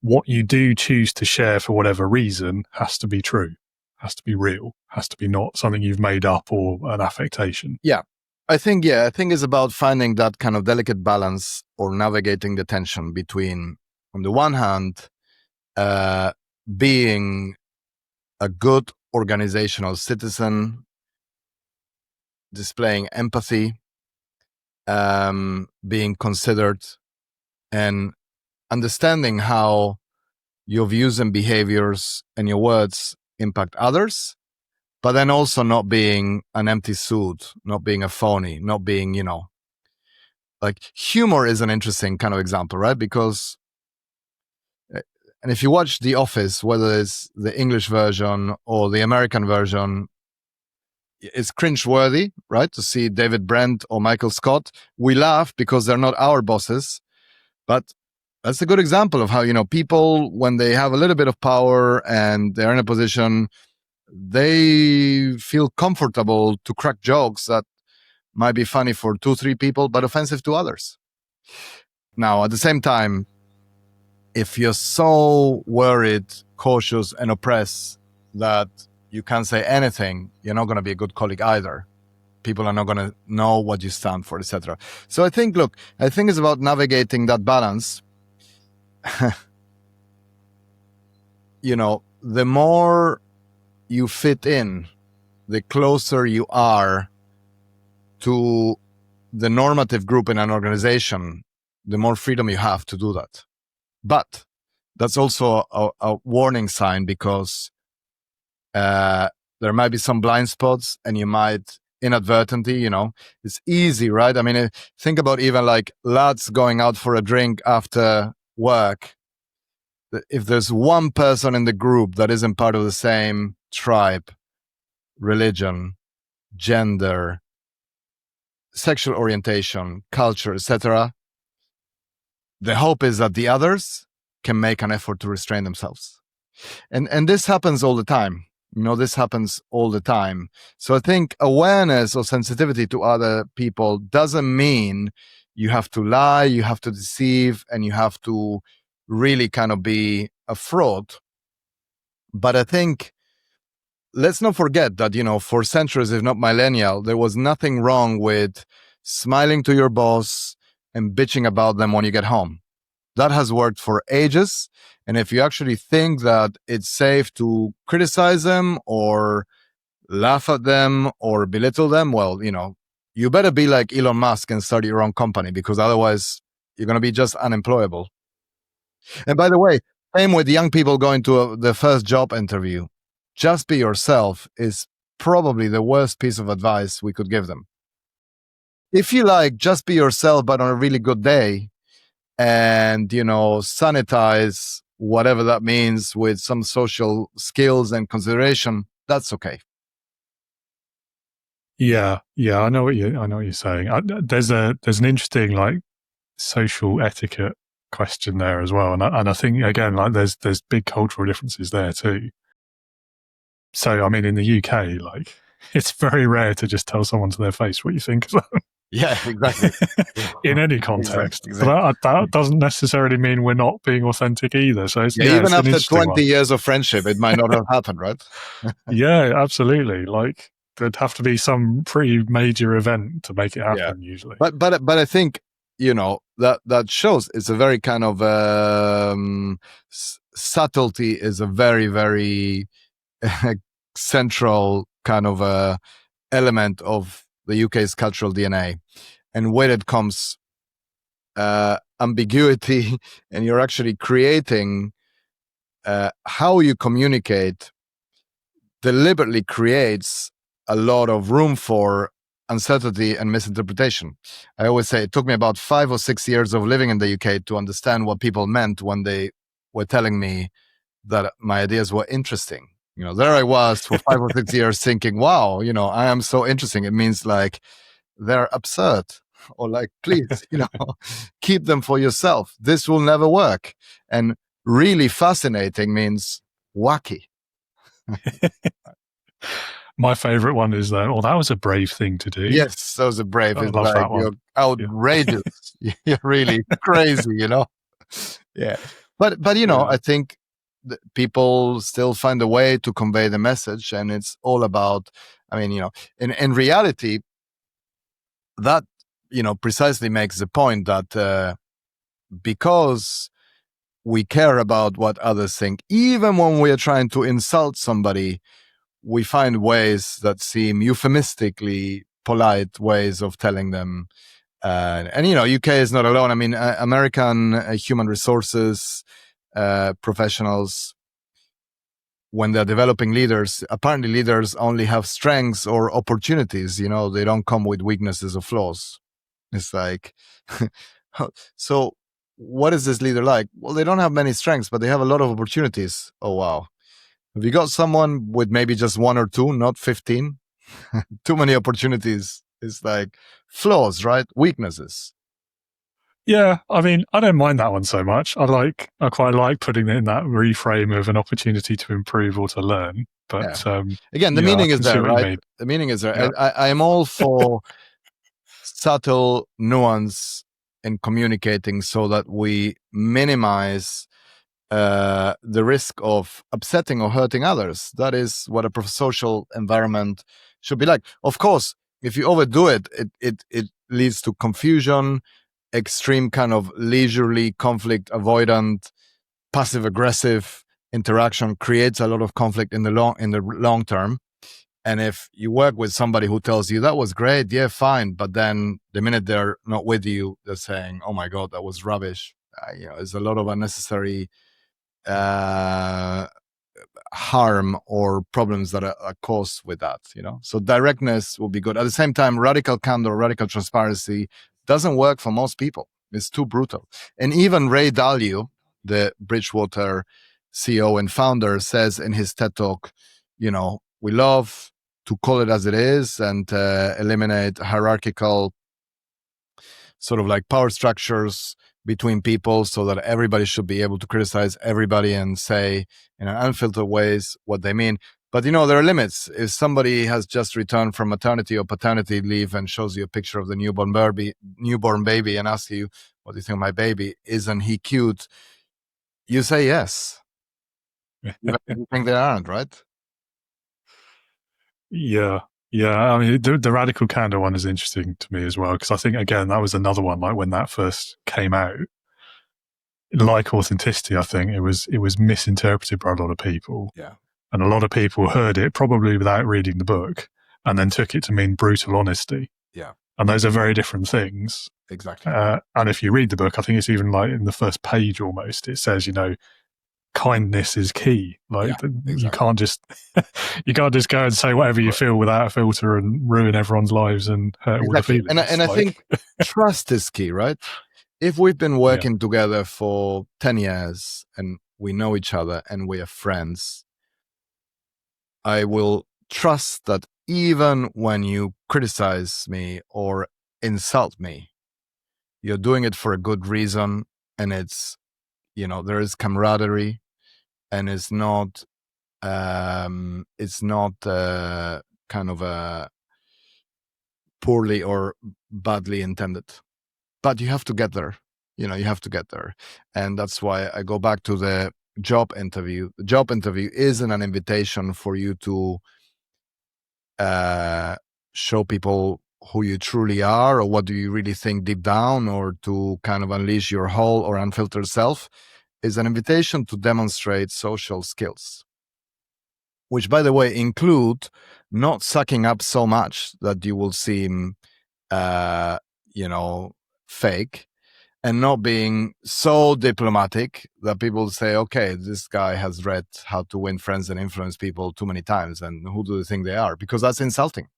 what you do choose to share for whatever reason has to be true, has to be real, has to be not something you've made up or an affectation. Yeah. I think it's about finding that kind of delicate balance or navigating the tension between, on the one hand, being a good organizational citizen, displaying empathy, being considered, and understanding how your views and behaviors and your words impact others, but then also not being an empty suit, not being a phony, not being, like humor is an interesting kind of example, right? Because, and if you watch The Office, whether it's the English version or the American version, it's cringeworthy, right? To see David Brent or Michael Scott. We laugh because they're not our bosses, but that's a good example of how, people, when they have a little bit of power and they're in a position, they feel comfortable to crack jokes that might be funny for 2-3 people, but offensive to others. Now, at the same time, if you're so worried, cautious, and oppressed that you can't say anything, you're not going to be a good colleague either. People are not going to know what you stand for, etc. So I think it's about navigating that balance. The more you fit in, the closer you are to the normative group in an organization, the more freedom you have to do that. But that's also a warning sign, because there might be some blind spots and you might inadvertently, it's easy, right? I mean, think about even like lads going out for a drink after work. If there's one person in the group that isn't part of the same tribe, religion, gender, sexual orientation, culture, etc., the hope is that the others can make an effort to restrain themselves. And this happens all the time. This happens all the time. So I think awareness or sensitivity to other people doesn't mean you have to lie, you have to deceive, and you have to really kind of be a fraud. But I think, let's not forget that, for centuries, if not millennia, there was nothing wrong with smiling to your boss and bitching about them when you get home. That has worked for ages. And if you actually think that it's safe to criticize them or laugh at them or belittle them, well, you better be like Elon Musk and start your own company, because otherwise you're going to be just unemployable. And by the way, same with young people going to the first job interview. Just be yourself is probably the worst piece of advice we could give them. if you like, just be yourself, but on a really good day, and sanitize whatever that means with some social skills and consideration, that's okay. Yeah, I know what you're saying. There's an interesting like social etiquette question there as well, and I think again like there's big cultural differences there too. So I mean, in the UK, like it's very rare to just tell someone to their face what you think of them. Yeah, exactly. In any context. Exactly. But that doesn't necessarily mean we're not being authentic either. So it's, even it's after 20 years of friendship, it might not have happened, right? Yeah, absolutely. Like there'd have to be some pretty major event to make it happen usually. But I think, that shows it's a very kind of subtlety is a very, very central kind of element of the UK's cultural DNA. And with it comes ambiguity, and you're actually creating how you communicate deliberately creates a lot of room for uncertainty and misinterpretation. I always say it took me about 5 or 6 years of living in the UK to understand what people meant when they were telling me that my ideas were interesting. There I was for 5 or 6 years thinking, wow, I am so interesting. It means like they're absurd, or like, please, keep them for yourself. This will never work. And really fascinating means wacky. My favorite one is that, that was a brave thing to do. Yes, that was a brave. I love that one. You're outrageous. You're really crazy, Yeah. But I think people still find a way to convey the message, and it's all about, in reality, that, precisely makes the point that because we care about what others think, even when we are trying to insult somebody, we find ways that seem euphemistically polite ways of telling them. And UK is not alone. American human resources professionals, when they're developing leaders, apparently leaders only have strengths or opportunities. They don't come with weaknesses or flaws. It's like, so what is this leader like? Well, they don't have many strengths, but they have a lot of opportunities. Oh, wow. Have you got someone with maybe just 1 or 2, not 15? Too many opportunities. It's like flaws, right? Weaknesses. Yeah, I don't mind that one so much. I quite like putting it in that reframe of an opportunity to improve or to learn. But again, the meaning is there, right? The meaning is there. Yeah. I am all for subtle nuance in communicating so that we minimize the risk of upsetting or hurting others. That is what a social environment should be like. Of course, if you overdo it, it leads to confusion, extreme kind of leisurely, conflict avoidant, passive aggressive interaction creates a lot of conflict in the long term. And if you work with somebody who tells you that was great, yeah, fine, but then the minute they're not with you, they're saying, "Oh my God, that was rubbish." There's a lot of unnecessary harm or problems that are caused with that. So directness will be good. At the same time, radical candor, radical transparency doesn't work for most people. It's too brutal. And even Ray Dalio, the Bridgewater CEO and founder, says in his TED Talk, we love to call it as it is and eliminate hierarchical sort of like power structures between people so that everybody should be able to criticize everybody and say in unfiltered ways what they mean. But, there are limits. If somebody has just returned from maternity or paternity leave and shows you a picture of the newborn baby and asks you, "What do you think of my baby? Isn't he cute?" You say yes. Even if you think they aren't, right? Yeah. The radical candor one is interesting to me as well, because I think, again, that was another one, like when that first came out, like authenticity, I think it was misinterpreted by a lot of people. Yeah. And a lot of people heard it probably without reading the book and then took it to mean brutal honesty. Yeah. And those are very different things. Exactly. And if you read the book, I think it's even like in the first page almost, it says, kindness is key. Like exactly. you can't just go and say whatever you feel without a filter and ruin everyone's lives and hurt all the feelings. And I think trust is key, right? If we've been working together for 10 years and we know each other and we are friends, I will trust that even when you criticize me or insult me, you're doing it for a good reason, and it's, there is camaraderie, and it's not kind of a poorly or badly intended. But you have to get there. You have to get there. And that's why I go back to the job interview. The job interview isn't an invitation for you to show people who you truly are or what do you really think deep down, or to kind of unleash your whole or unfiltered self. Is an invitation to demonstrate social skills, which, by the way, include not sucking up so much that you will seem, fake, and not being so diplomatic that people say, okay, this guy has read How to Win Friends and Influence People too many times, and who do they think they are? Because that's insulting.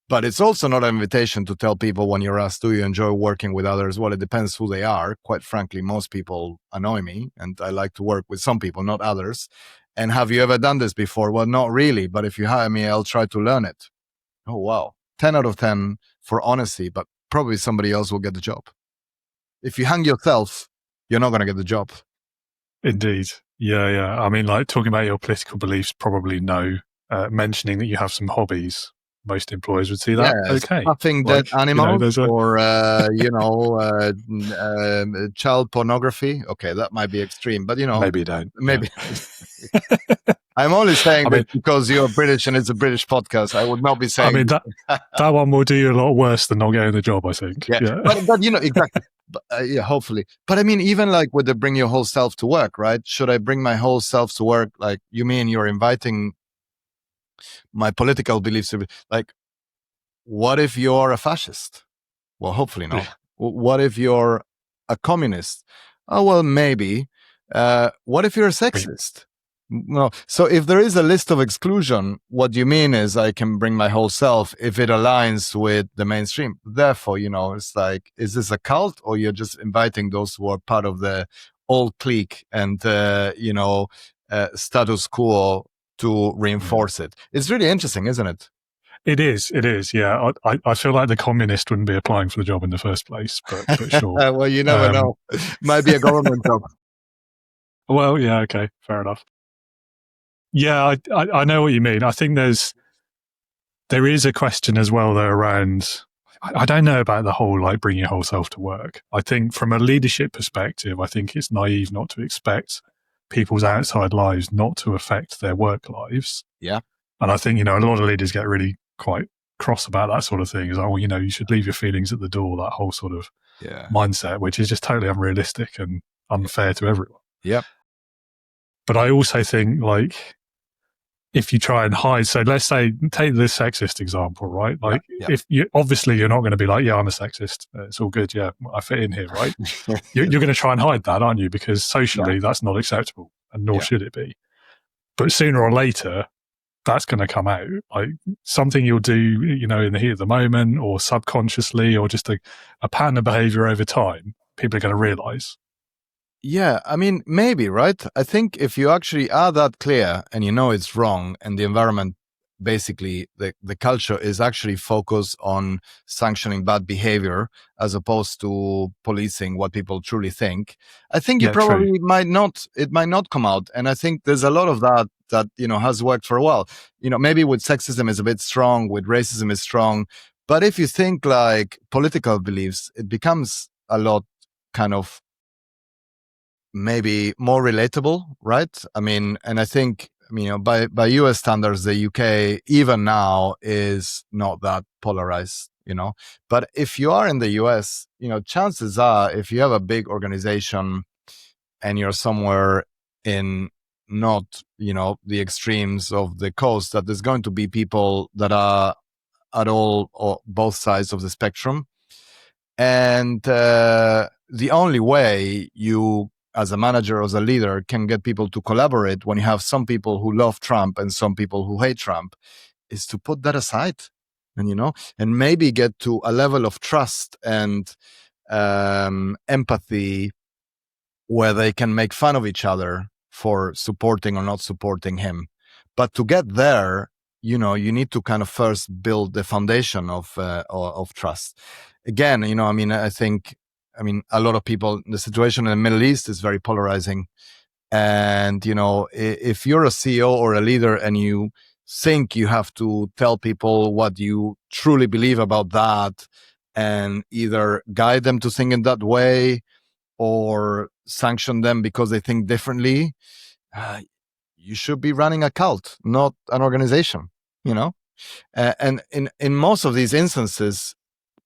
But it's also not an invitation to tell people when you're asked, do you enjoy working with others? Well, it depends who they are. Quite frankly, most people annoy me, and I like to work with some people, not others. And have you ever done this before? Well, not really. But if you hire me, I'll try to learn it. Oh, wow. 10 out of 10 for honesty, but probably somebody else will get the job. If you hang yourself, you're not going to get the job. Indeed. Yeah. I mean, like, talking about your political beliefs, probably no. Mentioning that you have some hobbies, most employers would see that. Okay. Stuffing dead animals, or child pornography. Okay, that might be extreme, but maybe don't. Maybe. Yeah. I'm only saying that because you're British and it's a British podcast. I would not be saying. I mean, that one will do you a lot worse than not getting the job, I think. Yeah. But exactly. But, hopefully. But I mean, even like with the bring your whole self to work, right? Should I bring my whole self to work? Like, you mean you're inviting my political beliefs? Like, what if you're a fascist? Well, hopefully not. Yeah. What if you're a communist? Oh, well, maybe. What if you're a sexist? No. So if there is a list of exclusion, what you mean is I can bring my whole self if it aligns with the mainstream. Therefore, it's like, is this a cult, or you're just inviting those who are part of the old clique and, status quo to reinforce it? It's really interesting, isn't it? It is. Yeah. I feel like the communist wouldn't be applying for the job in the first place, but sure. Well, you never know. Might be a government job. Well, yeah, okay, fair enough. Yeah, I know what you mean. I think there is a question as well, though, around, I don't know about the whole, like, bring your whole self to work. I think from a leadership perspective, I think it's naive not to expect people's outside lives not to affect their work lives. Yeah. And I think, a lot of leaders get really quite cross about that sort of thing. It's like, well, you should leave your feelings at the door, that whole sort of mindset, which is just totally unrealistic and unfair to everyone. Yeah. But I also think, like, if you try and hide, so let's say, take the sexist example, right? Like, if obviously you're not going to be like, yeah, I'm a sexist. It's all good. Yeah, I fit in here, right? You're going to try and hide that, aren't you? Because socially that's not acceptable, and nor should it be. But sooner or later, that's going to come out. Like, something you'll do, in the heat of the moment, or subconsciously, or just a pattern of behavior over time, people are going to realize. Yeah, I mean, maybe, right? I think if you actually are that clear and it's wrong, and the environment, basically the culture is actually focused on sanctioning bad behavior as opposed to policing what people truly think, I think you probably might not come out. And I think there's a lot of that has worked for a while. Maybe with sexism is a bit strong, with racism is strong. But if you think like political beliefs, it becomes a lot kind of maybe more relatable, right? I mean, and I think, by US standards, the UK even now is not that polarized, But if you are in the US, chances are, if you have a big organization and you're somewhere in not, the extremes of the coast, that there's going to be people that are at all or both sides of the spectrum. And the only way you as a manager or as a leader can get people to collaborate when you have some people who love Trump and some people who hate Trump, is to put that aside and maybe get to a level of trust and empathy where they can make fun of each other for supporting or not supporting him. But to get there, you need to kind of first build the foundation of trust. Again, I think a lot of people, the situation in the Middle East is very polarizing. And, if you're a CEO or a leader and you think you have to tell people what you truly believe about that and either guide them to think in that way or sanction them because they think differently, you should be running a cult, not an organization, and in most of these instances,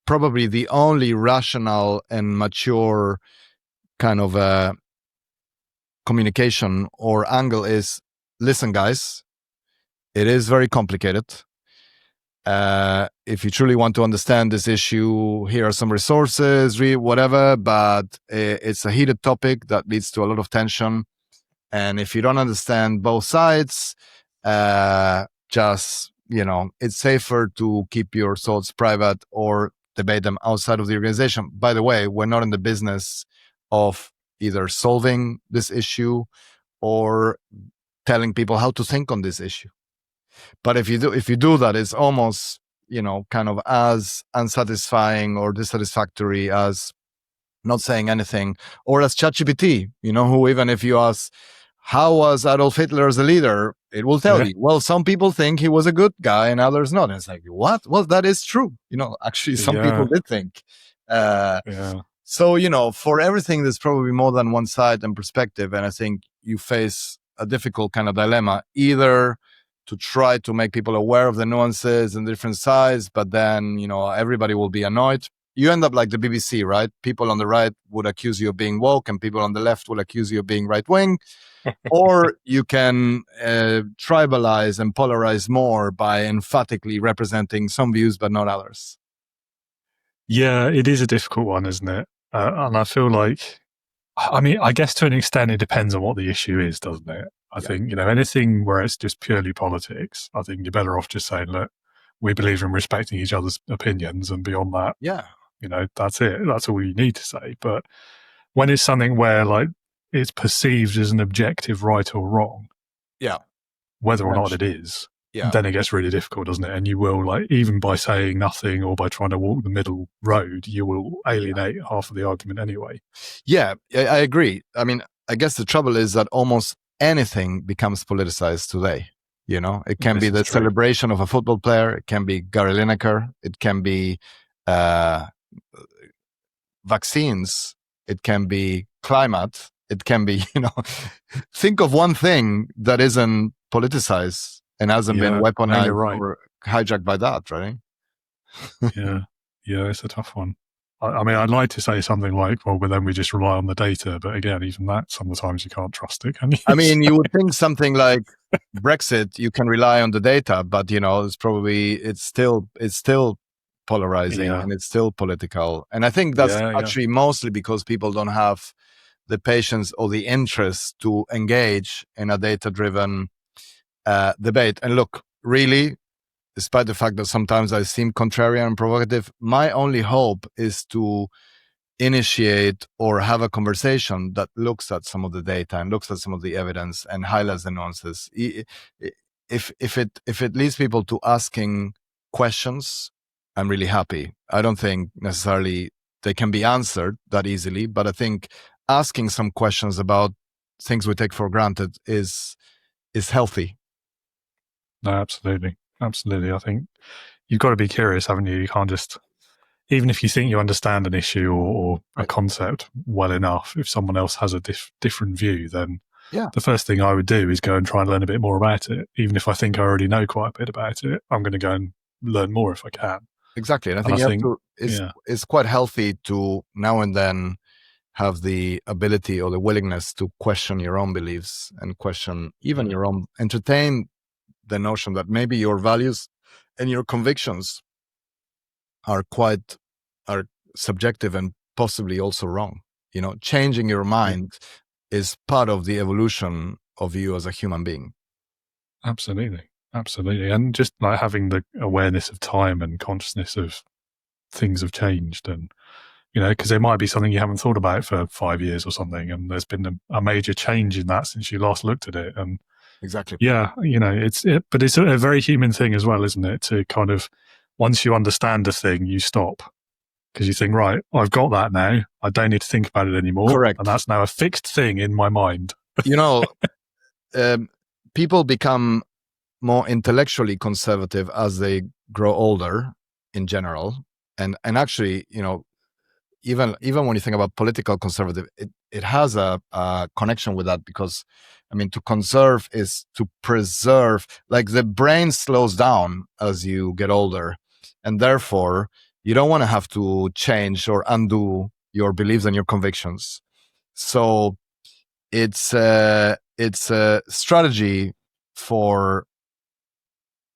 probably the only rational and mature kind of communication or angle is, listen, guys, it is very complicated. If you truly want to understand this issue, here are some resources, read whatever, but it's a heated topic that leads to a lot of tension. And if you don't understand both sides, just, it's safer to keep your thoughts private or debate them outside of the organization. By the way, we're not in the business of either solving this issue or telling people how to think on this issue. But if you do that, it's almost, kind of as unsatisfying or dissatisfactory as not saying anything, or as ChatGPT, who even if you ask, how was Adolf Hitler as a leader? It will tell you, well, some people think he was a good guy and others not. And it's like, what? Well, that is true. Actually, some people did think. So, for everything, there's probably more than one side and perspective. And I think you face a difficult kind of dilemma, either to try to make people aware of the nuances and different sides, but then, everybody will be annoyed. You end up like the BBC, right? People on the right would accuse you of being woke and people on the left will accuse you of being right-wing. Or you can tribalize and polarize more by emphatically representing some views but not others. Yeah, it is a difficult one, isn't it? And I feel like, I guess to an extent it depends on what the issue is, doesn't it? I think, anything where it's just purely politics, I think you're better off just saying, look, we believe in respecting each other's opinions, and beyond that, that's it. That's all you need to say. But when it's something where like it's perceived as an objective right or wrong, whether or not it is, then it gets really difficult, doesn't it? And you will, like, even by saying nothing or by trying to walk the middle road, you will alienate half of the argument anyway. Yeah, I agree. I guess the trouble is that almost anything becomes politicized today. It can be the celebration of a football player. It can be Gary Lineker. It can be vaccines. It can be climate. It can be, think of one thing that isn't politicized and hasn't been weaponized or hijacked by that, right? Yeah, it's a tough one. I'd like to say something like, well, but then we just rely on the data. But again, even that, sometimes you can't trust it, can you? You would think something like Brexit, you can rely on the data, but, it's still polarizing and it's still political. And I think that's actually mostly because people don't have the patience or the interest to engage in a data-driven debate. And look, really, despite the fact that sometimes I seem contrarian and provocative, my only hope is to initiate or have a conversation that looks at some of the data and looks at some of the evidence and highlights the nuances. If it leads people to asking questions, I'm really happy. I don't think necessarily they can be answered that easily, but I think asking some questions about things we take for granted is healthy. No, absolutely. I think you've got to be curious, haven't you? You can't just, even if you think you understand an issue or a concept well enough, if someone else has a different view, then the first thing I would do is go and try and learn a bit more about it. Even if I think I already know quite a bit about it, I'm going to go and learn more if I can. Exactly. And I think it's quite healthy to now and then have the ability or the willingness to question your own beliefs and question even your own, entertain the notion that maybe your values and your convictions are subjective and possibly also wrong. Changing your mind is part of the evolution of you as a human being. Absolutely. And just like having the awareness of time and consciousness of things have changed, and because there might be something you haven't thought about for 5 years or something, and there's been a major change in that since you last looked at it. And exactly, but it's a very human thing as well, isn't it? To kind of, once you understand a thing, you stop, because you think, right, I've got that now, I don't need to think about it anymore. Correct. And that's now a fixed thing in my mind. People become more intellectually conservative as they grow older in general, and actually, even when you think about political conservative, it has a connection with that, because to conserve is to preserve. Like, the brain slows down as you get older, and therefore you don't want to have to change or undo your beliefs and your convictions. So it's a strategy for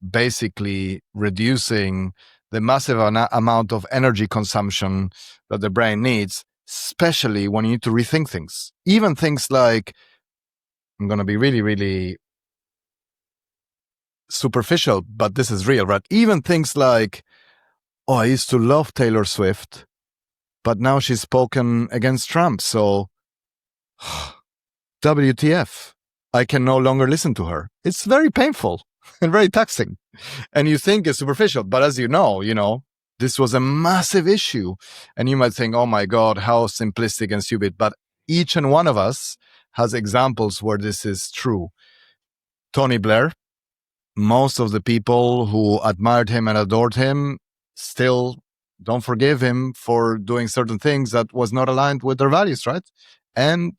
basically reducing the massive amount of energy consumption that the brain needs, especially when you need to rethink things. Even things like, I'm going to be really, really superficial, but this is real, right? Even things like, I used to love Taylor Swift, but now she's spoken against Trump, so WTF, I can no longer listen to her. It's very painful and very taxing. And you think it's superficial, but as you know, this was a massive issue. And you might think, oh my God, how simplistic and stupid. But each and one of us has examples where this is true. Tony Blair, most of the people who admired him and adored him still don't forgive him for doing certain things that was not aligned with their values, right? And,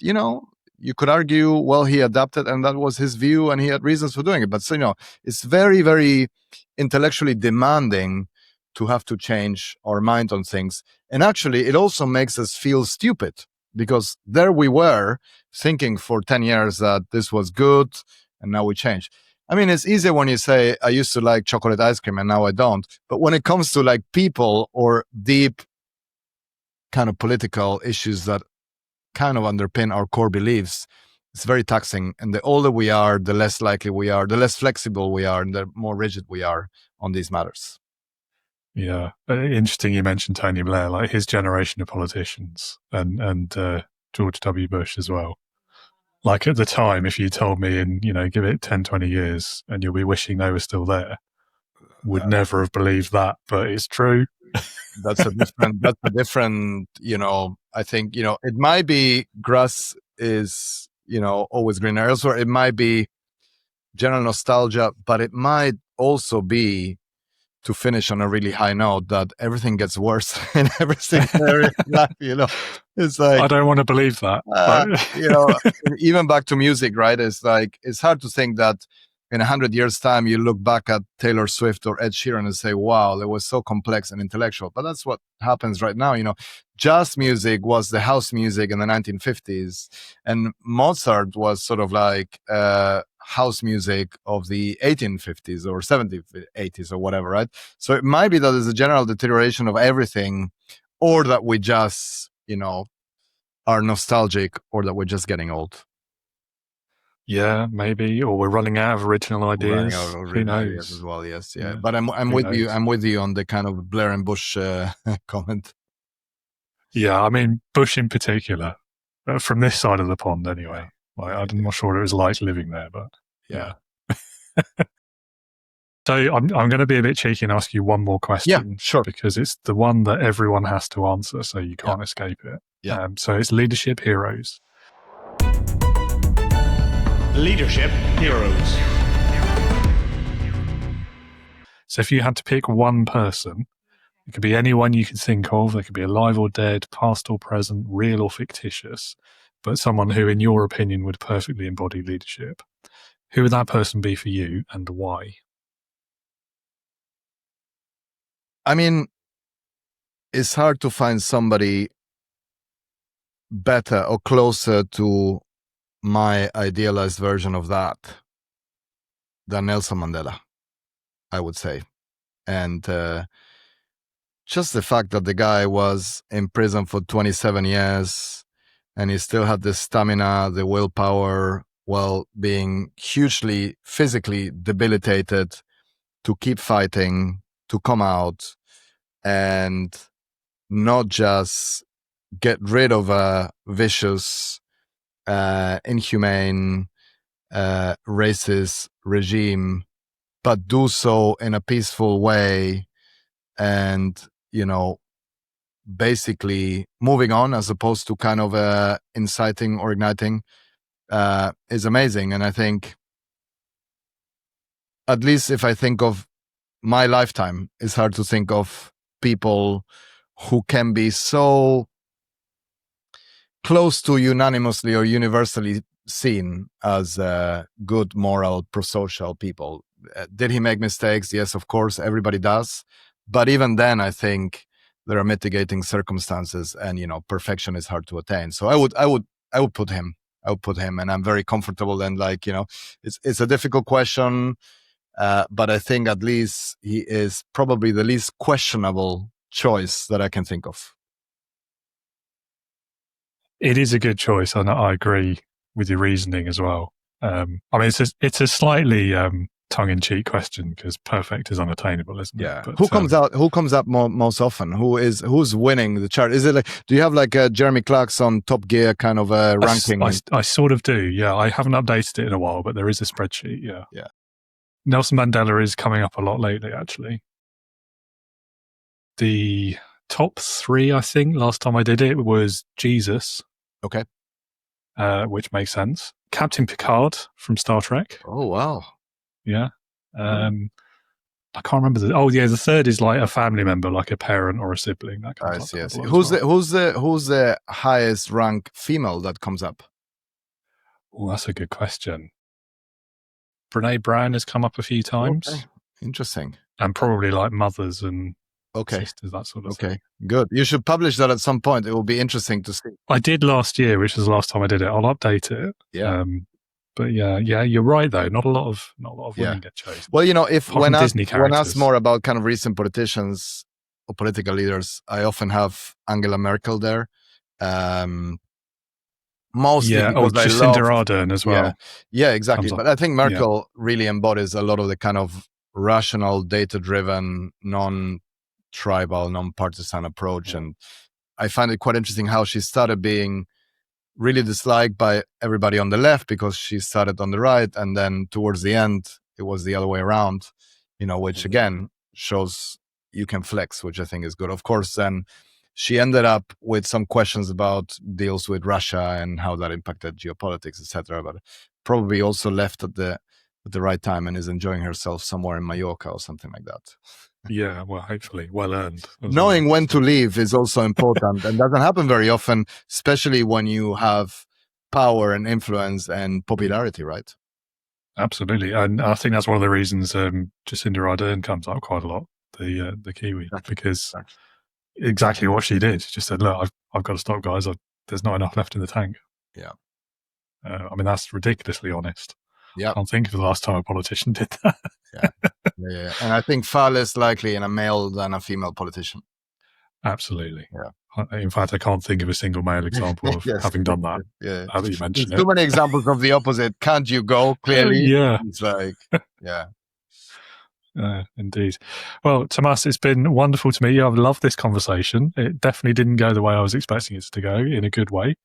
you could argue, well, he adapted and that was his view and he had reasons for doing it. But so, it's very, very intellectually demanding to have to change our mind on things. And actually, it also makes us feel stupid, because there we were thinking for 10 years that this was good and now we change. It's easier when you say, I used to like chocolate ice cream and now I don't. But when it comes to like people or deep kind of political issues that kind of underpin our core beliefs, it's very taxing. And the older we are, the less likely we are, the less flexible we are, and the more rigid we are on these matters. Yeah. Interesting you mentioned Tony Blair, like his generation of politicians, and George W. Bush as well. Like, at the time, if you told me and, give it 10, 20 years and you'll be wishing they were still there, would never have believed that, but it's true. That's a different, I think, it might be grass is, always greener elsewhere. It might be general nostalgia, but it might also be, to finish on a really high note, that everything gets worse in every single area of life, It's like, I don't want to believe that. Even back to music, right? It's like, it's hard to think that in 100 years' time, you look back at Taylor Swift or Ed Sheeran and say, wow, that was so complex and intellectual. But that's what happens right now. Jazz music was the house music in the 1950s. And Mozart was sort of like house music of the 1850s or 70s, 80s or whatever, right? So it might be that there's a general deterioration of everything, or that we just, are nostalgic, or that we're just getting old. Yeah, maybe, or we're running out of original ideas. Who knows? Ideas as well, yes, yeah. But I'm with you. I'm with you on the kind of Blair and Bush comment. Yeah, Bush in particular, from this side of the pond, anyway. I'm not sure what it was like living there, but yeah. So I'm going to be a bit cheeky and ask you one more question. Yeah, sure. Because it's the one that everyone has to answer, so you can't escape it. Yeah. So it's leadership heroes. Leadership heroes. So if you had to pick one person, it could be anyone you could think of. They could be alive or dead, past or present, real or fictitious, but someone who, in your opinion, would perfectly embody leadership. Who would that person be for you, and why? It's hard to find somebody better or closer to my idealized version of that than Nelson Mandela, I would say. And just the fact that the guy was in prison for 27 years, and he still had the stamina, the willpower, while being hugely physically debilitated, to keep fighting, to come out and not just get rid of a vicious, inhumane, racist regime, but do so in a peaceful way and, basically moving on as opposed to kind of inciting or igniting, is amazing. And I think, at least if I think of my lifetime, it's hard to think of people who can be so close to unanimously or universally seen as good, moral, pro-social people. Did he make mistakes? Yes, of course, everybody does. But even then, I think there are mitigating circumstances, and perfection is hard to attain. So I would put him. And I'm very comfortable. And it's a difficult question, but I think at least he is probably the least questionable choice that I can think of. It is a good choice, and I agree with your reasoning as well. It's a slightly tongue-in-cheek question because perfect is unattainable, isn't it? Yeah. But, who comes up most often? Who's winning the chart? Is it like, do you have like a Jeremy Clarkson Top Gear kind of a ranking? I sort of do. Yeah, I haven't updated it in a while, but there is a spreadsheet. Yeah. Yeah. Nelson Mandela is coming up a lot lately, actually. The top 3, I think, last time I did it was Jesus. Okay. Which makes sense. Captain Picard from Star Trek. Oh, wow. Yeah. I can't remember the third is like a family member, like a parent or a sibling. That comes up. I see. Who's the highest rank female that comes up? Oh, that's a good question. Brene Brown has come up a few times. Okay. Interesting. And probably like mothers and sisters, that sort of thing. Okay, good. You should publish that at some point. It will be interesting to see. I did last year, which was the last time I did it. I'll update it. Yeah. But yeah, you're right though. Not a lot of women get chosen. Well, if when asked more about kind of recent politicians or political leaders, I often have Angela Merkel there. Mostly because Jacinda Ardern as well. Yeah, exactly. But I think Merkel really embodies a lot of the kind of rational, data-driven, non-tribal, non-partisan approach. And I find it quite interesting how she started being really disliked by everybody on the left because she started on the right, and then towards the end it was the other way around, which again shows you can flex, which I think is good. Of course, then she ended up with some questions about deals with Russia and how that impacted geopolitics, etc. But probably also left at the right time and is enjoying herself somewhere in Mallorca or something like that. Yeah, well, hopefully, well earned. Knowing when to leave is also important, and doesn't happen very often, especially when you have power and influence and popularity, right? Absolutely, and I think that's one of the reasons Jacinda Ardern comes up quite a lot, the Kiwi, because exactly what she did. She just said, "Look, I've got to stop, guys. There's not enough left in the tank." Yeah, that's ridiculously honest. Yeah, I can't think of the last time a politician did that. Yeah. And I think far less likely in a male than a female politician. Absolutely. Yeah. In fact, I can't think of a single male example of having done that. Yeah. Now that you mention it. Too many examples of the opposite. Can't you go? Clearly. Yeah. It's like, yeah. Indeed. Well, Tomas, it's been wonderful to meet you. I've loved this conversation. It definitely didn't go the way I was expecting it to go, in a good way.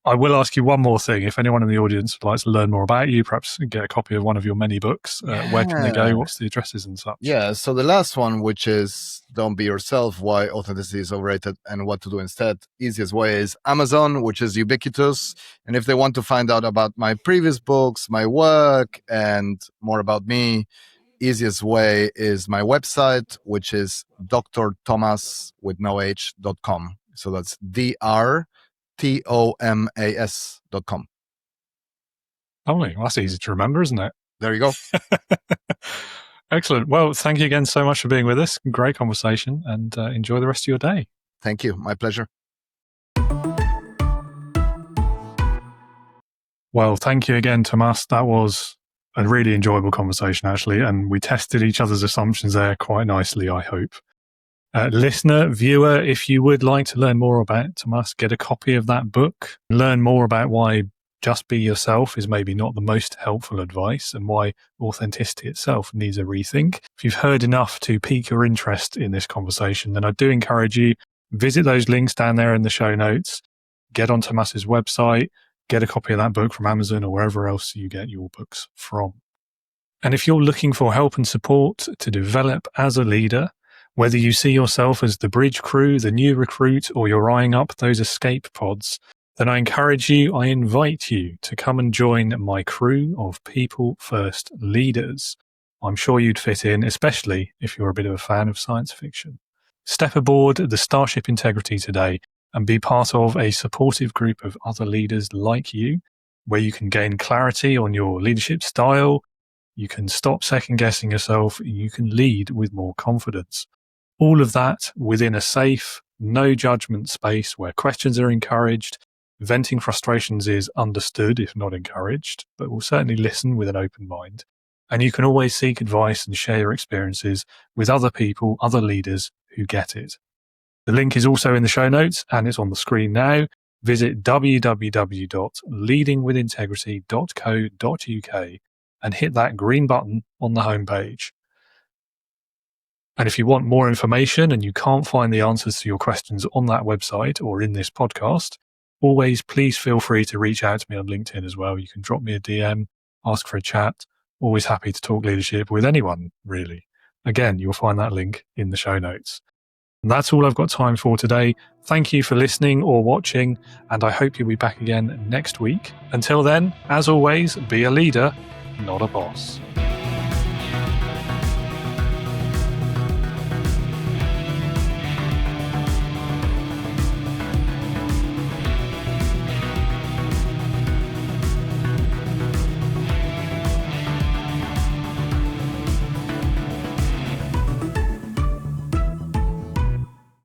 I will ask you one more thing. If anyone in the audience would like to learn more about you, perhaps get a copy of one of your many books, where can they go? What's the addresses and such? Yeah, so the last one, which is Don't Be Yourself, Why Authenticity is Overrated and What to Do Instead. Easiest way is Amazon, which is ubiquitous. And if they want to find out about my previous books, my work, and more about me, easiest way is my website, which is drtomas.com. So that's drtomas.com. Lovely. Well, that's easy to remember, isn't it? There you go. Excellent. Well, thank you again so much for being with us. Great conversation, and enjoy the rest of your day. Thank you. My pleasure. Well, thank you again, Tomas. That was a really enjoyable conversation, actually, and we tested each other's assumptions there quite nicely, I hope. Listener, viewer, if you would like to learn more about Tomas, get a copy of that book, learn more about why just be yourself is maybe not the most helpful advice and why authenticity itself needs a rethink. If you've heard enough to pique your interest in this conversation, then I do encourage you, visit those links down there in the show notes, get on Tomas's website, get a copy of that book from Amazon or wherever else you get your books from. And if you're looking for help and support to develop as a leader, whether you see yourself as the bridge crew, the new recruit, or you're eyeing up those escape pods, then I invite you to come and join my crew of people first leaders. I'm sure you'd fit in, especially if you're a bit of a fan of science fiction. Step aboard the Starship Integrity today and be part of a supportive group of other leaders like you, where you can gain clarity on your leadership style, you can stop second guessing yourself, you can lead with more confidence. All of that within a safe, no judgment space where questions are encouraged, venting frustrations is understood, if not encouraged, but we'll certainly listen with an open mind. And you can always seek advice and share your experiences with other people, other leaders who get it. The link is also in the show notes and it's on the screen now. Visit www.leadingwithintegrity.co.uk and hit that green button on the homepage. And if you want more information and you can't find the answers to your questions on that website or in this podcast, always please feel free to reach out to me on LinkedIn as well. You can drop me a DM, ask for a chat. Always happy to talk leadership with anyone, really. Again, you'll find that link in the show notes. And that's all I've got time for today. Thank you for listening or watching, and I hope you'll be back again next week. Until then, as always, be a leader, not a boss.